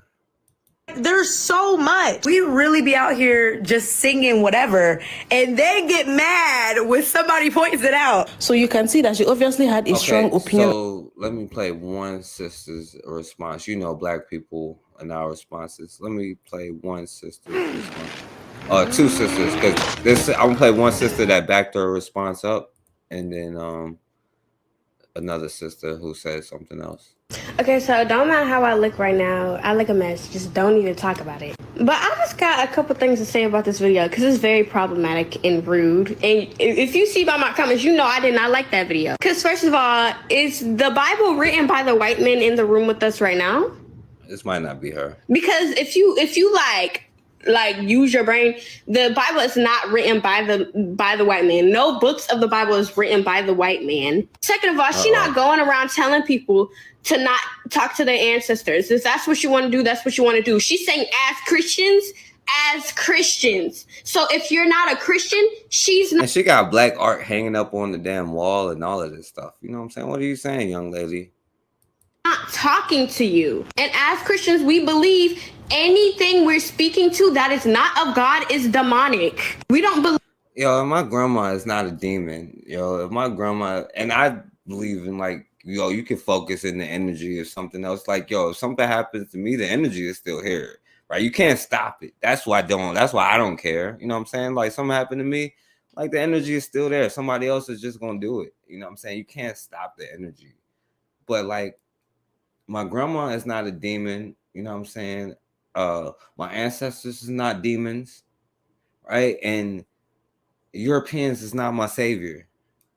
there's so much. We really be out here just singing whatever and then get mad when somebody points it out. So you can see that she obviously had a strong opinion. So let me play one sister's response. You know, black people and our responses. Let me play one sister's response. 2 sisters, because this I'm gonna play one sister that backed her response up, and then another sister who said something else. Okay, so don't matter how I look right now. I look a mess. Just don't even talk about it. But I just got a couple things to say about this video because it's very problematic and rude. And if you see by my comments, you know I did not like that video. Because first of all, is the Bible written by the white men in the room with us right now? This might not be her. Because if you like use your brain, the Bible is not written by the white man. No books of the Bible is written by the white man. Second of all, she's not going around telling people to not talk to their ancestors. If that's what you want to do, that's what you want to do. She's saying as Christians. So if you're not a Christian, she's not. And she got black art hanging up on the damn wall and all of this stuff. You know what I'm saying? What are you saying, young lady? Not talking to you. And as Christians, we believe anything we're speaking to that is not of God is demonic. We don't believe. Yo, my grandma is not a demon. Yo, if my grandma, and I believe in like, yo, you can focus in the energy of something else. Like, yo, if something happens to me, the energy is still here, right? You can't stop it. That's why I don't care. You know what I'm saying? Like, something happened to me, like the energy is still there. Somebody else is just gonna do it. You know what I'm saying? You can't stop the energy. But like, my grandma is not a demon. You know what I'm saying? My ancestors is not demons, right? And Europeans is not my savior.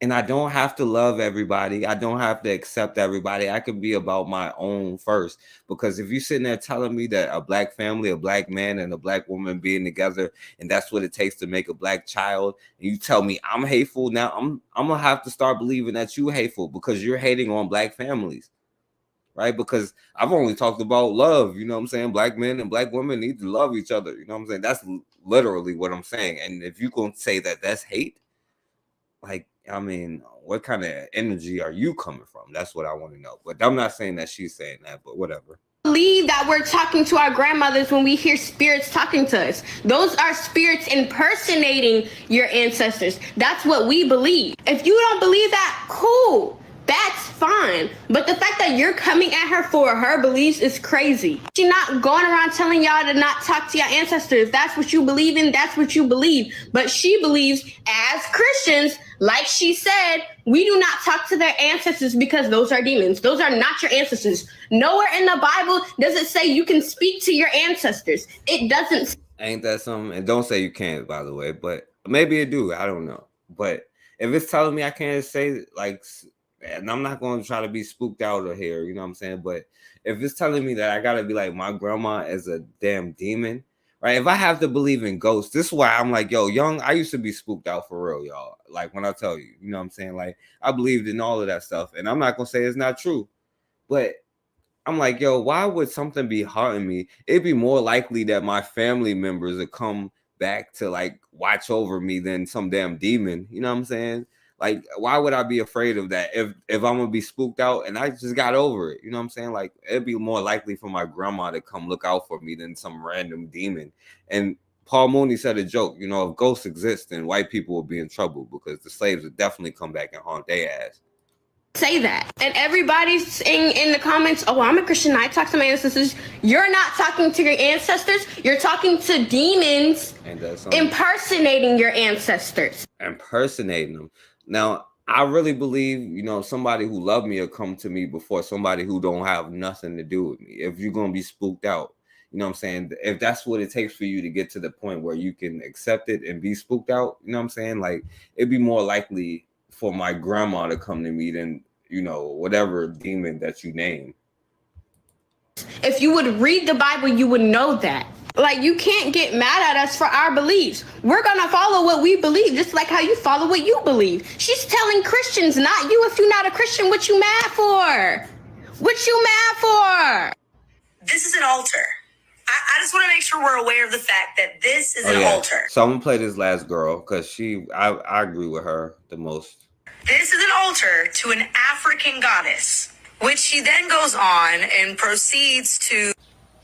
And I don't have to love everybody. I don't have to accept everybody. I can be about my own first. Because if you're sitting there telling me that a black family, a black man and a black woman being together, and that's what it takes to make a black child, and you tell me I'm hateful, now I'm gonna have to start believing that you're hateful because you're hating on black families. Right? Because I've only talked about love, you know what I'm saying? Black men and black women need to love each other, you know what I'm saying? That's literally what I'm saying. And if you're going to say that that's hate, like, I mean, what kind of energy are you coming from? That's what I want to know. But I'm not saying that she's saying that, but whatever. Believe that we're talking to our grandmothers when we hear spirits talking to us. Those are spirits impersonating your ancestors. That's what we believe. If you don't believe that, cool. That's fine. But the fact that you're coming at her for her beliefs is crazy. She's not going around telling y'all to not talk to your ancestors. If that's what you believe in, that's what you believe. But she believes as Christians, like she said, we do not talk to their ancestors because those are demons. Those are not your ancestors. Nowhere in the Bible does it say you can speak to your ancestors. It doesn't. Ain't that something? And don't say you can't, by the way, but maybe it do. I don't know. But if it's telling me I can't say, like, and I'm not going to try to be spooked out of here, you know what I'm saying? But if it's telling me that I got to be like, my grandma is a damn demon, right? If I have to believe in ghosts, this is why I'm like, yo, young, I used to be spooked out for real, y'all. Like, when I tell you, you know what I'm saying? Like, I believed in all of that stuff. And I'm not going to say it's not true. But I'm like, yo, why would something be haunting me? It'd be more likely that my family members would come back to, like, watch over me than some damn demon. You know what I'm saying? Like, why would I be afraid of that if I'm gonna be spooked out and I just got over it? You know what I'm saying? Like, it'd be more likely for my grandma to come look out for me than some random demon. And Paul Mooney said a joke, you know, if ghosts exist, then white people will be in trouble because the slaves would definitely come back and haunt their ass. Say that. And everybody's saying in the comments, oh, I'm a Christian, I talk to my ancestors. You're not talking to your ancestors. You're talking to demons impersonating your ancestors. Impersonating them. Now, I really believe, you know, somebody who loved me will come to me before somebody who don't have nothing to do with me. If you're going to be spooked out, you know what I'm saying? If that's what it takes for you to get to the point where you can accept it and be spooked out, you know what I'm saying? Like, it'd be more likely for my grandma to come to me than, you know, whatever demon that you name. If you would read the Bible, you would know that. Like, you can't get mad at us for our beliefs. We're gonna follow what we believe, just like how you follow what you believe. She's telling Christians, not you. If you're not a Christian, what you mad for? What you mad for? This is an altar. I just want to make sure we're aware of the fact that this is an altar. So I'm gonna play this last girl because I agree with her the most. This is an altar to an African goddess, which she then goes on and proceeds to.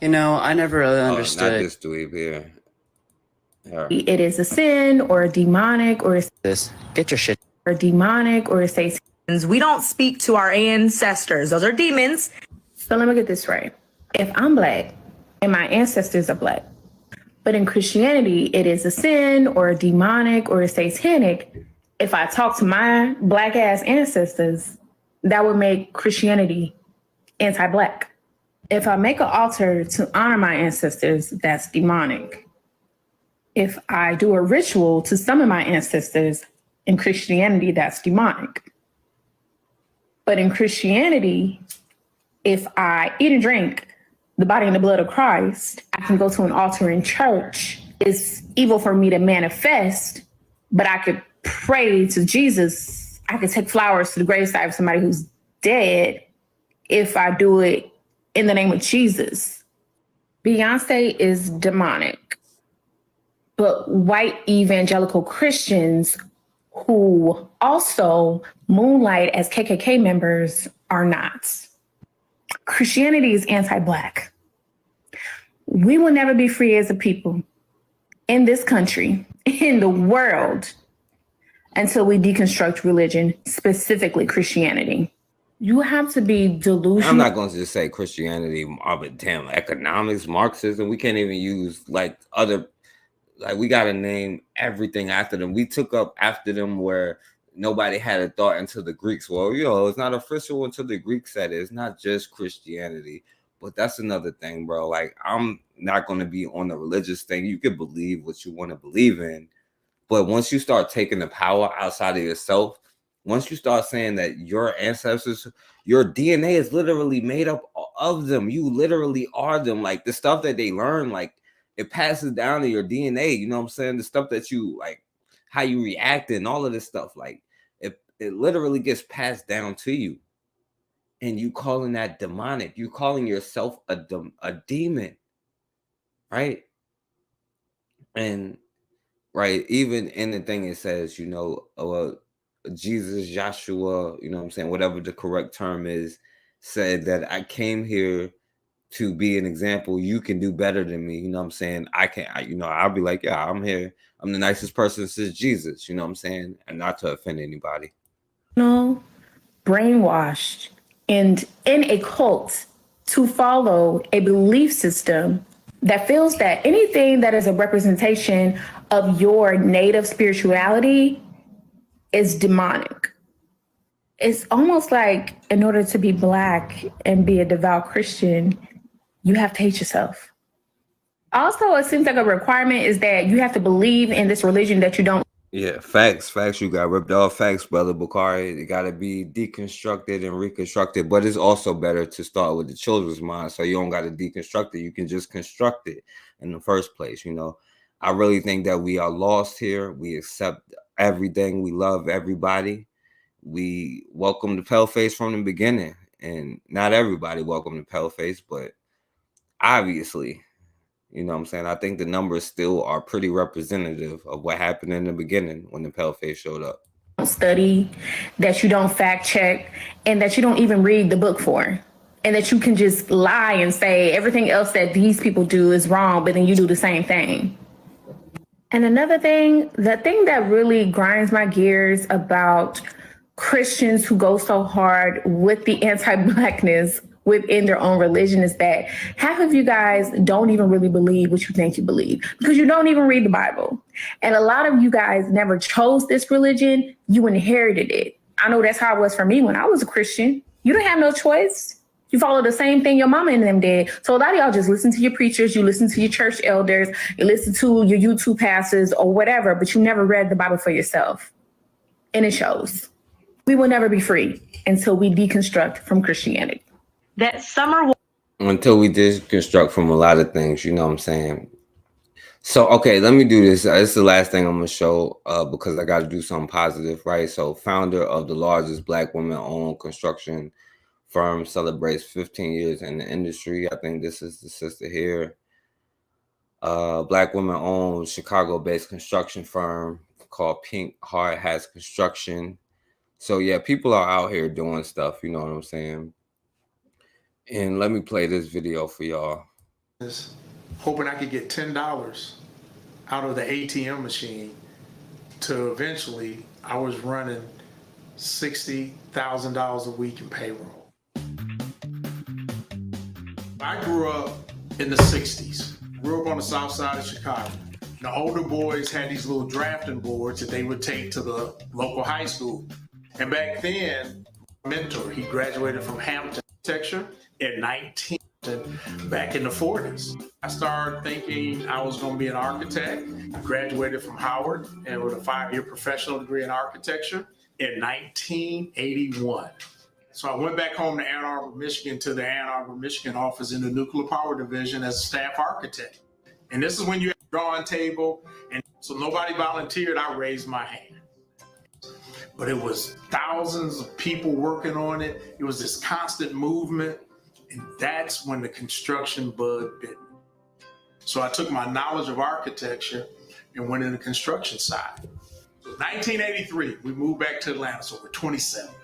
You know, I never really Not understood. this dweeb here. Her. It is a sin or a demonic or This. Get your shit. or demonic or Satan. We don't speak to our ancestors. Those are demons. So let me get this right. If I'm black and my ancestors are black, but in Christianity, it is a sin or a demonic or a satanic. If I talk to my black ass ancestors, that would make Christianity anti-black. If I make an altar to honor my ancestors, that's demonic. If I do a ritual to summon my ancestors in Christianity, that's demonic. But in Christianity, if I eat and drink the body and the blood of Christ, I can go to an altar in church. It's evil for me to manifest, but I could pray to Jesus. I could take flowers to the graveside of somebody who's dead if I do it in the name of Jesus. Beyonce is demonic, but white evangelical Christians who also moonlight as KKK members are not. Christianity is anti-black. We will never be free as a people in this country, in the world, until we deconstruct religion, specifically Christianity. You have to be delusional. I'm not going to just say Christianity, but damn, economics, Marxism. We can't even use like other, like we got to name everything after them. We took up after them where nobody had a thought until the Greeks. Well, it's not official until the Greeks said it. It's not just Christianity, but that's another thing, bro. Like, I'm not going to be on the religious thing. You can believe what you want to believe in, but once you start taking the power outside of yourself, once you start saying that your ancestors, your DNA is literally made up of them. You literally are them. Like the stuff that they learn, like it passes down to your DNA. You know what I'm saying? The stuff that you like, how you react and all of this stuff, like it literally gets passed down to you. And you calling that demonic. You calling yourself a demon, right? And right, even in the thing it says, Jesus, Joshua, you know what I'm saying, whatever the correct term is, said that I came here to be an example. You can do better than me. You know what I'm saying? I'll be like, yeah, I'm here. I'm the nicest person since Jesus, you know what I'm saying? And not to offend anybody. Brainwashed and in a cult to follow a belief system that feels that anything that is a representation of your native spirituality is demonic. It's almost like in order to be Black and be a devout Christian, you have to hate yourself. Also, it seems like a requirement is that you have to believe in this religion that you don't. Yeah, facts. You got ripped off. Facts, brother Bakari. It got to be deconstructed and reconstructed. But it's also better to start with the children's mind, so you don't got to deconstruct it. You can just construct it in the first place. I really think that we are lost here. We accept everything. We love everybody. We welcome the paleface from the beginning, and not everybody welcome the paleface, but obviously. You know what I'm saying? I think the numbers still are pretty representative of what happened in the beginning when the paleface showed up. Study, that you don't fact check, and that you don't even read the book for. And that you can just lie and say everything else that these people do is wrong, but then you do the same thing. And another thing, the thing that really grinds my gears about Christians who go so hard with the anti-Blackness within their own religion is that half of you guys don't even really believe what you think you believe because you don't even read the Bible. And a lot of you guys never chose this religion, you inherited it. I know that's how it was for me when I was a Christian. You didn't have no choice. You follow the same thing your mama and them did. So a lot of y'all just listen to your preachers, you listen to your church elders, you listen to your YouTube pastors or whatever, but you never read the Bible for yourself. And it shows. We will never be free until we deconstruct from Christianity. That summer until we deconstruct from a lot of things, you know what I'm saying? So, okay, let me do this. This is the last thing I'm gonna show because I got to do something positive, right? So, founder of the largest Black women-owned construction firm celebrates 15 years in the industry. I think this is the sister here. Black women-owned Chicago-based construction firm called Pink Hard Hats Construction. So, yeah, people are out here doing stuff. You know what I'm saying? And let me play this video for y'all. Hoping I could get $10 out of the ATM machine to eventually I was running $60,000 a week in payroll. I grew up in the 60s, grew up on the south side of Chicago. The older boys had these little drafting boards that they would take to the local high school. And back then, my mentor, he graduated from Hampton Architecture at 19. Back in the 40s, I started thinking I was going to be an architect. I graduated from Howard and with a 5-year professional degree in architecture in 1981. So I went back home to Ann Arbor, Michigan, to the Ann Arbor, Michigan office in the nuclear power division as a staff architect. And this is when you have a drawing table, and so nobody volunteered. I raised my hand. But it was thousands of people working on it. It was this constant movement. And that's when the construction bug bit me. So I took my knowledge of architecture and went in the construction side. 1983, we moved back to Atlanta, so we're 27.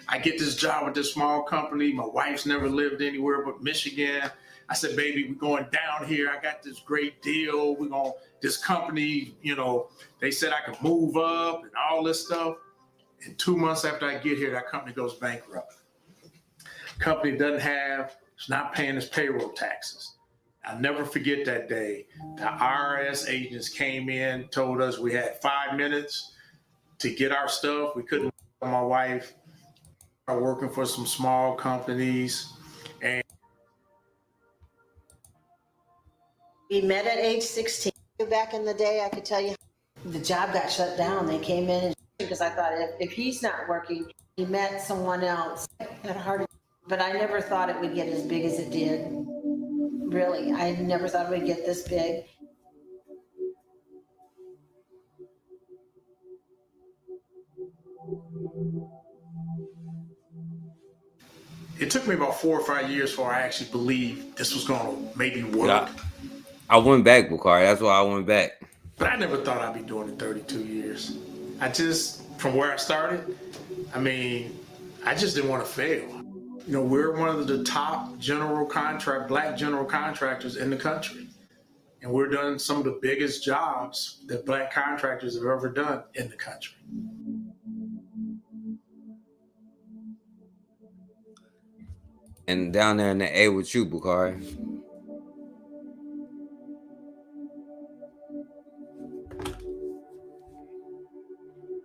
I get this job with this small company. My wife's never lived anywhere but Michigan. I said, baby, we're going down here. I got this great deal. This company, they said I could move up and all this stuff. And 2 months after I get here, that company goes bankrupt. Company it's not paying its payroll taxes. I'll never forget that day. The IRS agents came in, told us we had 5 minutes to get our stuff. We couldn't. My wife are working for some small companies. And we met at age 16. Back in the day, I could tell you the job got shut down. They came in because I thought if he's not working, he met someone else. Had a heart. But I never thought it would get as big as it did. Really, I never thought it would get this big. It took me about 4 or 5 years before I actually believed this was going to maybe work. Yeah, I went back, Bakari. That's why I went back. But I never thought I'd be doing it 32 years. From where I started, I just didn't want to fail. We're one of the top Black general contractors in the country. And we're doing some of the biggest jobs that Black contractors have ever done in the country. And down there in the A with you, Bakari.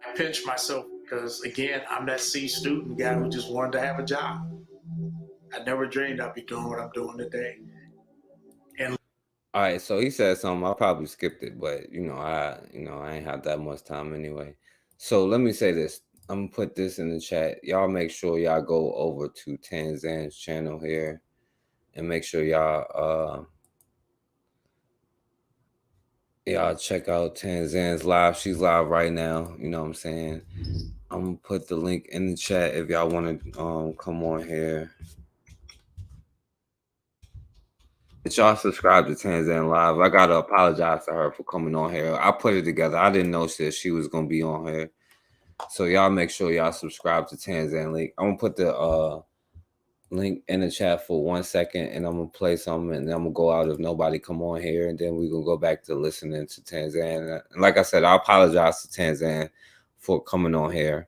I pinch myself because, again, I'm that C student guy who just wanted to have a job. I never dreamed I'd be doing what I'm doing today. And all right, so he said something. I probably skipped it, but I ain't had that much time anyway. So let me say this. I'm gonna put this in the chat. Y'all make sure y'all go over to Tanzan's channel here and make sure y'all check out Tanzan's live. She's live right now. You know what I'm saying? I'm gonna put the link in the chat if y'all want to come on here. But y'all subscribe to Tanzan Live. I gotta apologize to her for coming on here. I put it together. I didn't know she was gonna be on here. So y'all make sure y'all subscribe to Tanzan link. I'm gonna put the link in the chat for 1 second, and I'm gonna play something, and then I'm gonna go out if nobody come on here, and then we're gonna go back to listening to Tanzan. And like I said, I apologize to Tanzan for coming on here.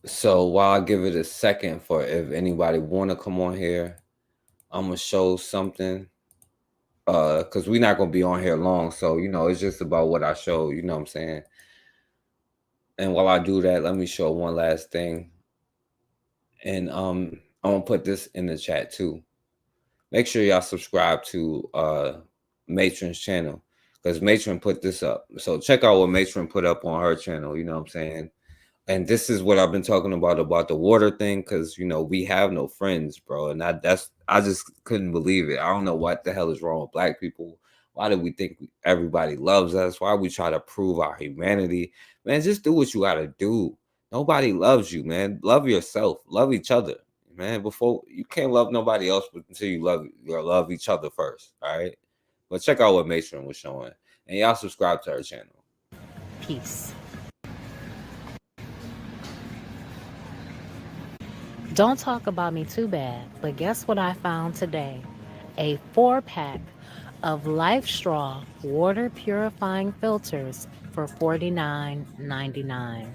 So while I give it a second for if anybody want to come on here, I'm gonna show something because we're not gonna be on here long. So it's just about what I show. You know what I'm saying? And while I do that, let me show one last thing. And I'm gonna put this in the chat too. Make sure y'all subscribe to Matron's channel because Matron put this up. So check out what Matron put up on her channel. You know what I'm saying? And this is what I've been talking about the water thing, because you know we have no friends, bro, and I just couldn't believe it. I don't know what the hell is wrong with black people. Why do we think everybody loves us? Why we try to prove our humanity? Man, just do what you gotta do. Nobody loves you, man. Love yourself. Love each other, man. Before you can't love nobody else until you love each other first. All right. But check out what Matron was showing, and y'all subscribe to her channel. Peace. Don't talk about me too bad, but guess what I found today? A 4-pack of Life Straw water purifying filters for $49.99.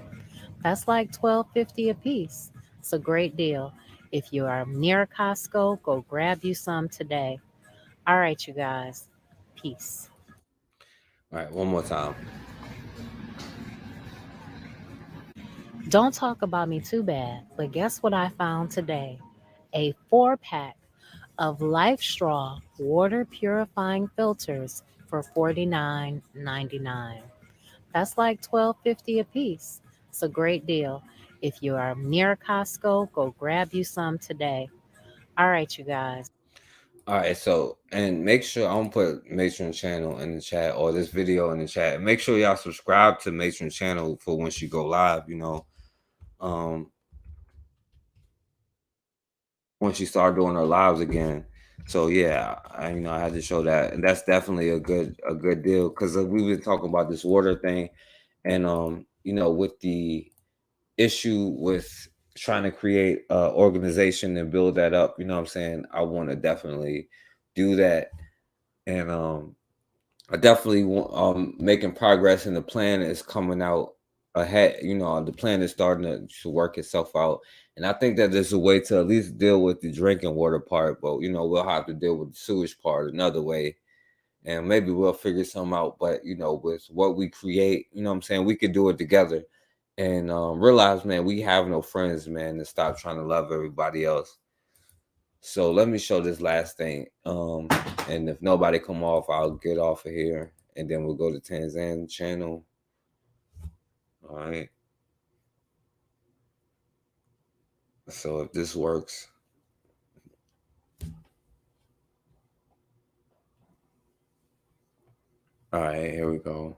That's like $12.50 a piece. It's a great deal. If you are near Costco, go grab you some today. All right, you guys. Peace. All right, one more time. Don't talk about me too bad, but guess what I found today? A 4-pack of Life Straw water purifying filters for $49.99. That's like $12.50 a piece. It's a great deal. If you are near Costco, go grab you some today. All right, you guys. All right, so, and make sure I'm gonna put Matron channel in the chat, or this video in the chat. Make sure y'all subscribe to Matron channel for when she go live, you know. When she started doing her lives again. So yeah, I had to show that, and that's definitely a good deal, because we've been talking about this water thing, and with the issue with trying to create an organization and build that up, you know what I'm saying? I want to definitely do that, and I definitely want making progress, and the plan is coming out ahead. The plan is starting to work itself out, and I think that there's a way to at least deal with the drinking water part, but we'll have to deal with the sewage part another way, and maybe we'll figure something out. But with what we create, you know what I'm saying, we could do it together, and realize, man, we have no friends, man, and stop trying to love everybody else. So let me show this last thing, and if nobody come off, I'll get off of here, and then we'll go to Tanzan channel. All right. So if this works. All right, here we go.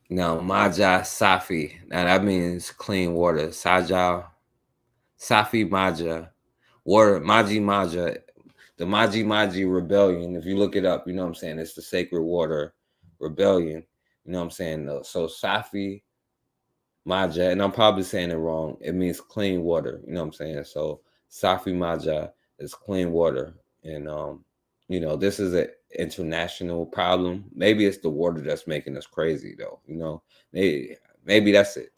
Now, Maja Safi. Now that means clean water. Saja, Safi Maja. Water, Maji. The Maji rebellion. If you look it up, you know what I'm saying? It's the sacred water rebellion. You know what I'm saying? So Safi Maja, and I'm probably saying it wrong. It means clean water. You know what I'm saying? So Safi Maja is clean water. And, this is an international problem. Maybe it's the water that's making us crazy, though. Maybe that's it.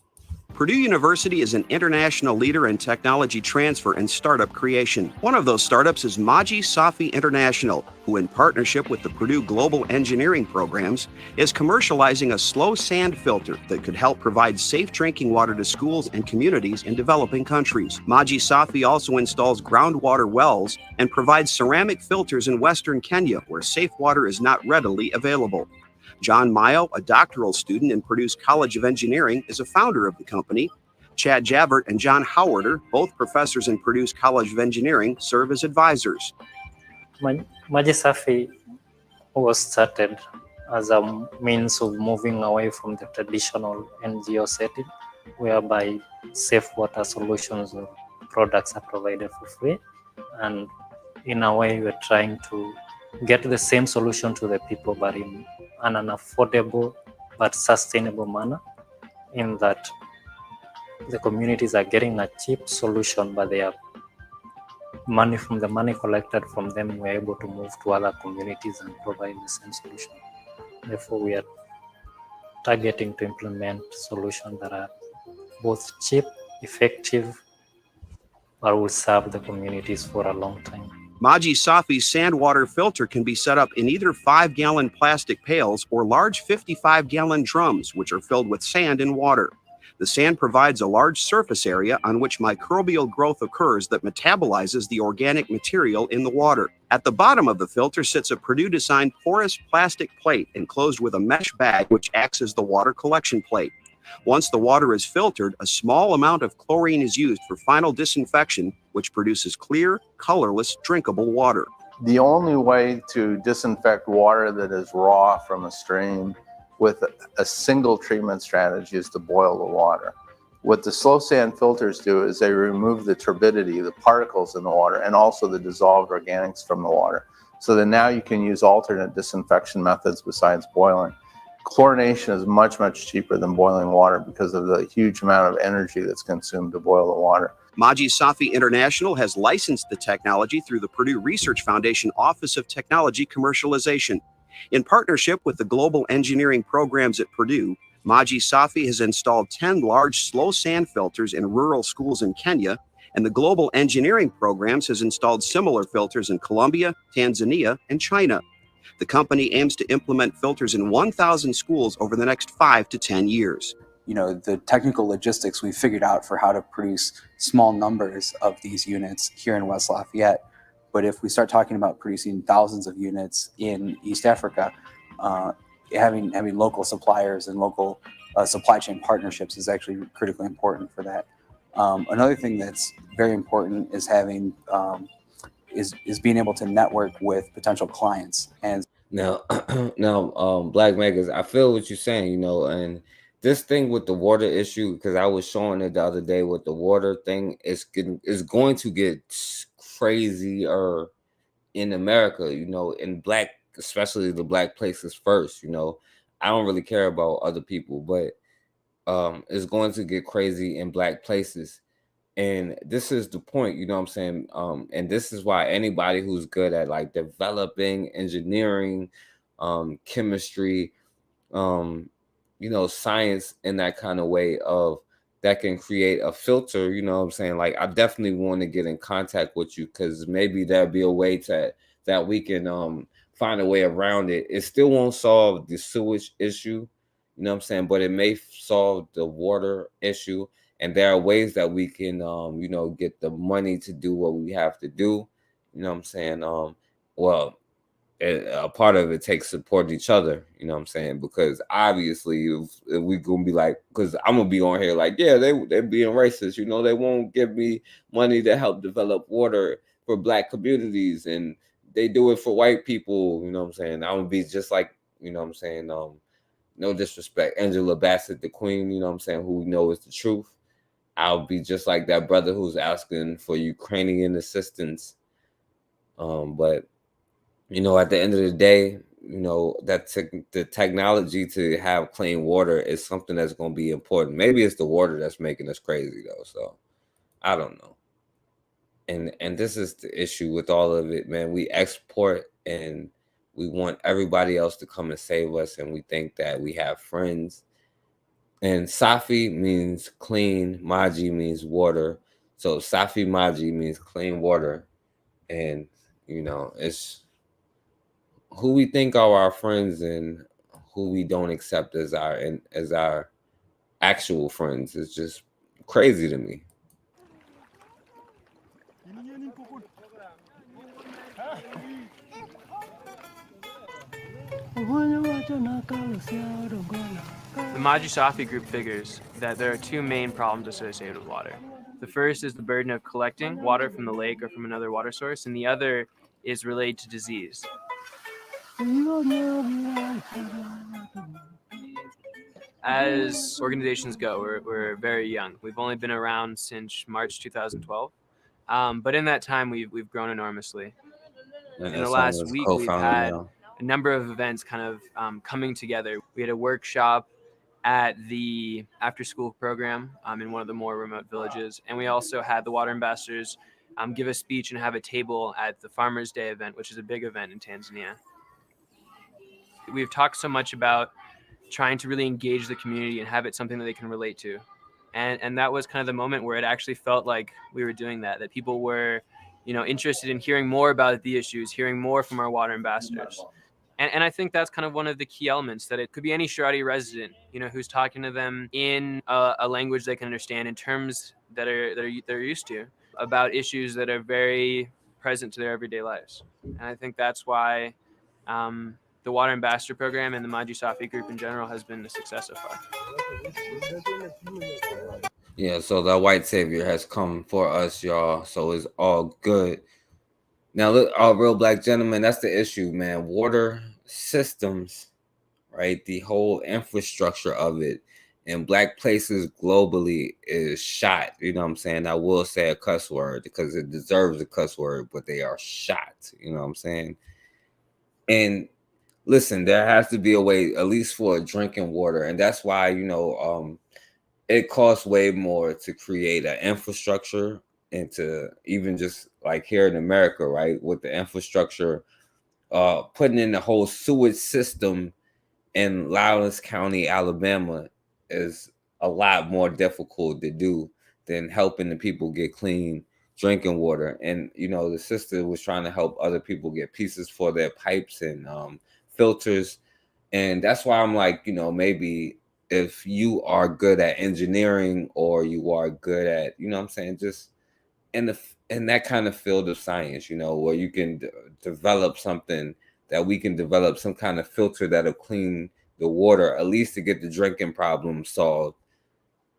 Purdue University is an international leader in technology transfer and startup creation. One of those startups is Maji Safi International, who in partnership with the Purdue Global Engineering Programs is commercializing a slow sand filter that could help provide safe drinking water to schools and communities in developing countries. Maji Safi also installs groundwater wells and provides ceramic filters in Western Kenya, where safe water is not readily available. John Mayo, a doctoral student in Purdue's College of Engineering, is a founder of the company. Chad Javert and John Howarder, both professors in Purdue's College of Engineering, serve as advisors. Maji Safi was started as a means of moving away from the traditional NGO setting, whereby safe water solutions or products are provided for free. And in a way, we're trying to get the same solution to the people, but in an affordable but sustainable manner, in that the communities are getting a cheap solution, but they are money from the money collected from them, we're able to move to other communities and provide the same solution. Therefore, we are targeting to implement solutions that are both cheap, effective, but will serve the communities for a long time. Maji Safi's sand water filter can be set up in either 5-gallon plastic pails or large 55-gallon drums, which are filled with sand and water. The sand provides a large surface area on which microbial growth occurs that metabolizes the organic material in the water. At the bottom of the filter sits a Purdue-designed porous plastic plate enclosed with a mesh bag which acts as the water collection plate. Once the water is filtered, a small amount of chlorine is used for final disinfection, which produces clear, colorless, drinkable water. The only way to disinfect water that is raw from a stream with a single treatment strategy is to boil the water. What the slow sand filters do is they remove the turbidity, the particles in the water, and also the dissolved organics from the water. So that now you can use alternate disinfection methods besides boiling. Chlorination is much, much cheaper than boiling water because of the huge amount of energy that's consumed to boil the water. Maji Safi International has licensed the technology through the Purdue Research Foundation Office of Technology Commercialization. In partnership with the Global Engineering Programs at Purdue, Maji Safi has installed 10 large slow sand filters in rural schools in Kenya, and the Global Engineering Programs has installed similar filters in Colombia, Tanzania, and China. The company aims to implement filters in 1,000 schools over the next 5 to 10 years. You know, the technical logistics we figured out for how to produce small numbers of these units here in West Lafayette. But if we start talking about producing thousands of units in East Africa, having local suppliers and local supply chain partnerships is actually critically important for that. Another thing that's very important is having is being able to network with potential clients. And now, Black Megas, I feel what you're saying, you know, and this thing with the water issue, because I was showing it the other day with the water thing, is going to get crazier in America, you know, in Black, especially the Black places first, you know. I don't really care about other people, but it's going to get crazy in Black places. And this is the point, you know what I'm saying? And this is why anybody who's good at like developing, engineering, chemistry, you know, science in that kind of way of that can create a filter, you know what I'm saying? Like, I definitely want to get in contact with you because maybe there'll be a way that we can find a way around it. It still won't solve the sewage issue, you know what I'm saying? But it may solve the water issue. And there are ways that we can, you know, get the money to do what we have to do. You know what I'm saying? Well, a part of it takes support each other. You know what I'm saying? Because obviously, if we gonna be like, because I'm gonna be on here like, yeah, they're being racist. You know, they won't give me money to help develop water for Black communities, and they do it for white people. You know what I'm saying? I'm gonna be just like, you know what I'm saying? No disrespect, Angela Bassett, the queen. You know what I'm saying? Who we know is the truth. I'll be just like that brother who's asking for Ukrainian assistance. But, you know, at the end of the day, you know, the technology to have clean water is something that's going to be important. Maybe it's the water that's making us crazy, though. So I don't know. And this is the issue with all of it, man. We export and we want everybody else to come and save us. And we think that we have friends. And Safi means clean, Maji means water. So Safi Maji means clean water. And, you know, it's who we think are our friends and who we don't accept as our actual friends. It's just crazy to me. The Maji Safi group figures that there are two main problems associated with water. The first is the burden of collecting water from the lake or from another water source, and the other is related to disease. As organizations go, we're very young. We've only been around since March 2012, but in that time we've grown enormously. In the last week, we've had a number of events kind of coming together. We had a workshop at the after-school program in one of the more remote villages, and we also had the water ambassadors give a speech and have a table at the Farmers' Day event, which is a big event in Tanzania. We've talked so much about trying to really engage the community and have it something that they can relate to, and that was kind of the moment where it actually felt like we were doing that people were, you know, interested in hearing more about the issues, hearing more from our water ambassadors. And I think that's kind of one of the key elements, that it could be any Sherati resident, you know, who's talking to them in a language they can understand, in terms that they're used to, about issues that are very present to their everyday lives. And I think that's why the Water Ambassador Program and the Maji Safi Group in general has been a success so far. Yeah, so the white savior has come for us, y'all. So it's all good. Now, look, our real black gentlemen, that's the issue, man. Water systems, right? The whole infrastructure of it in black places globally is shot. You know what I'm saying? I will say a cuss word because it deserves a cuss word, but they are shot. You know what I'm saying? And listen, there has to be a way, at least for drinking water. And that's why, you know, it costs way more to create an infrastructure and to even just like here in America, right, with the infrastructure, putting in the whole sewage system in Loudoun County, Alabama is a lot more difficult to do than helping the people get clean drinking water. And, you know, the sister was trying to help other people get pieces for their pipes and filters. And that's why I'm like, you know, maybe if you are good at engineering or you are good at, you know what I'm saying, just in that kind of field of science, you know, where you can develop something that we can develop some kind of filter that'll clean the water, at least to get the drinking problem solved.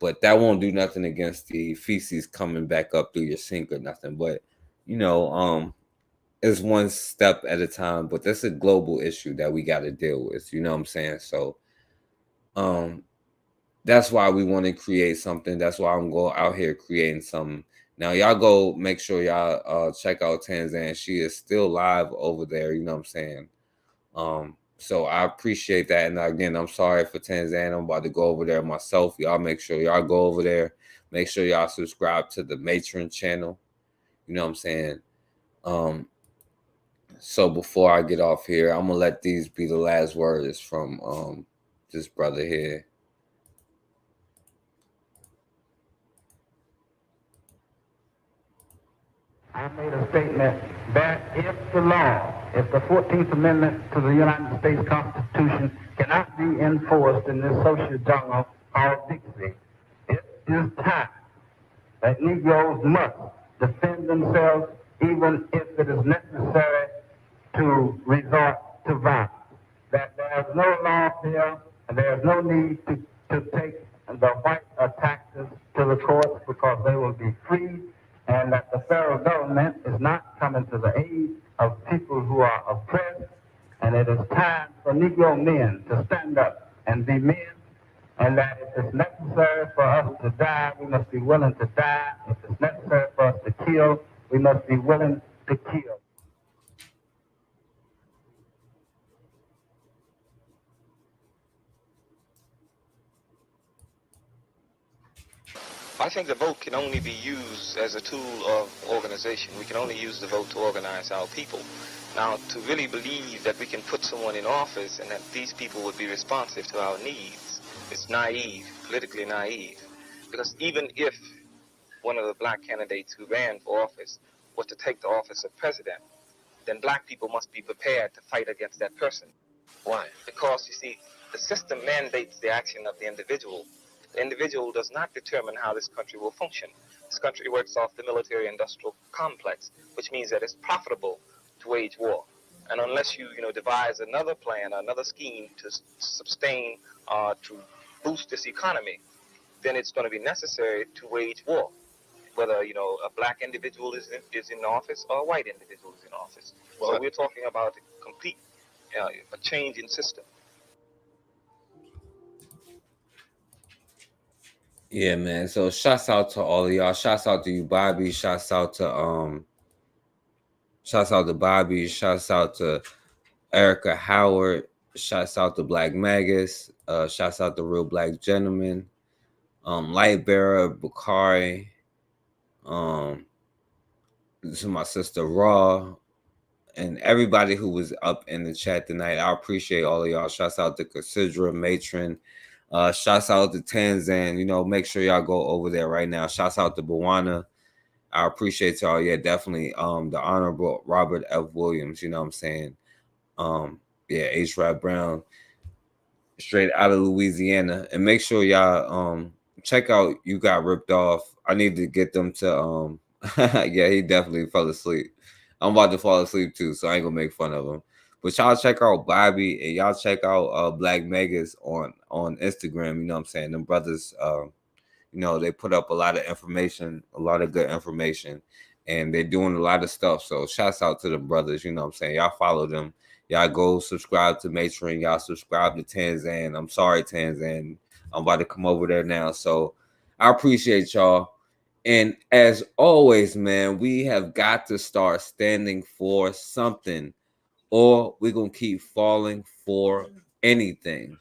But that won't do nothing against the feces coming back up through your sink or nothing. But, you know, it's one step at a time, but that's a global issue that we got to deal with, you know what I'm saying? So that's why we want to create something. That's why I'm going out here creating something. Now, y'all go make sure y'all check out Tanzan. She is still live over there, you know what I'm saying? So I appreciate that. And again, I'm sorry for Tanzan. I'm about to go over there myself. Y'all make sure y'all go over there. Make sure y'all subscribe to the Matron channel. You know what I'm saying? So before I get off here, I'm going to let these be the last words from this brother here. I made a statement that if the 14th Amendment to the United States Constitution cannot be enforced in this social jungle called Dixie, it is time that Negroes must defend themselves even if it is necessary to resort to violence. That there is no law here and there is no need to take the white attackers to the courts because they will be free, and that the federal government is not coming to the aid of people who are oppressed. And it is time for Negro men to stand up and be men, and that if it's necessary for us to die, we must be willing to die. If it's necessary for us to kill, we must be willing to kill. I think the vote can only be used as a tool of organization. We can only use the vote to organize our people. Now, to really believe that we can put someone in office and that these people would be responsive to our needs, it's naive, politically naive. Because even if one of the black candidates who ran for office was to take the office of president, then black people must be prepared to fight against that person. Why? Because, you see, the system mandates the action of the individual. The individual does not determine how this country will function. This country works off the military-industrial complex, which means that it's profitable to wage war. And unless you devise another plan, another scheme to sustain, to boost this economy, then it's going to be necessary to wage war. Whether, a black individual is in office or a white individual is in office. So we're talking about a complete a change in system. Yeah, man. So shouts out to all of y'all. Shouts out to you, Bobby. Shouts out to Bobby. Shouts out to Erica Howard. Shouts out to Black Magus. Shouts out to Real Black Gentleman. Lightbearer, Bakari. This is my sister Raw. And everybody who was up in the chat tonight. I appreciate all of y'all. Shouts out to Casidra, Matron. Shouts out to Tanzan. Make sure y'all go over there right now. Shouts out to Bawana. I appreciate y'all. Yeah, definitely. The Honorable Robert F. Williams, you know what I'm saying? Yeah, H. Rap Brown, straight out of Louisiana. And make sure y'all check out You Got Ripped Off. I need to get them to yeah, he definitely fell asleep. I'm about to fall asleep too, so I ain't gonna make fun of him. But y'all check out Bobby and y'all check out Black Megas on Instagram. You know what I'm saying? Them brothers, you know, they put up a lot of information, a lot of good information, and they're doing a lot of stuff. So shouts out to the brothers. You know what I'm saying? Y'all follow them. Y'all go subscribe to Matron. Y'all subscribe to Tanzan. I'm sorry, Tanzan. I'm about to come over there now. So I appreciate y'all. And as always, man, we have got to start standing for something, or we're going to keep falling for anything.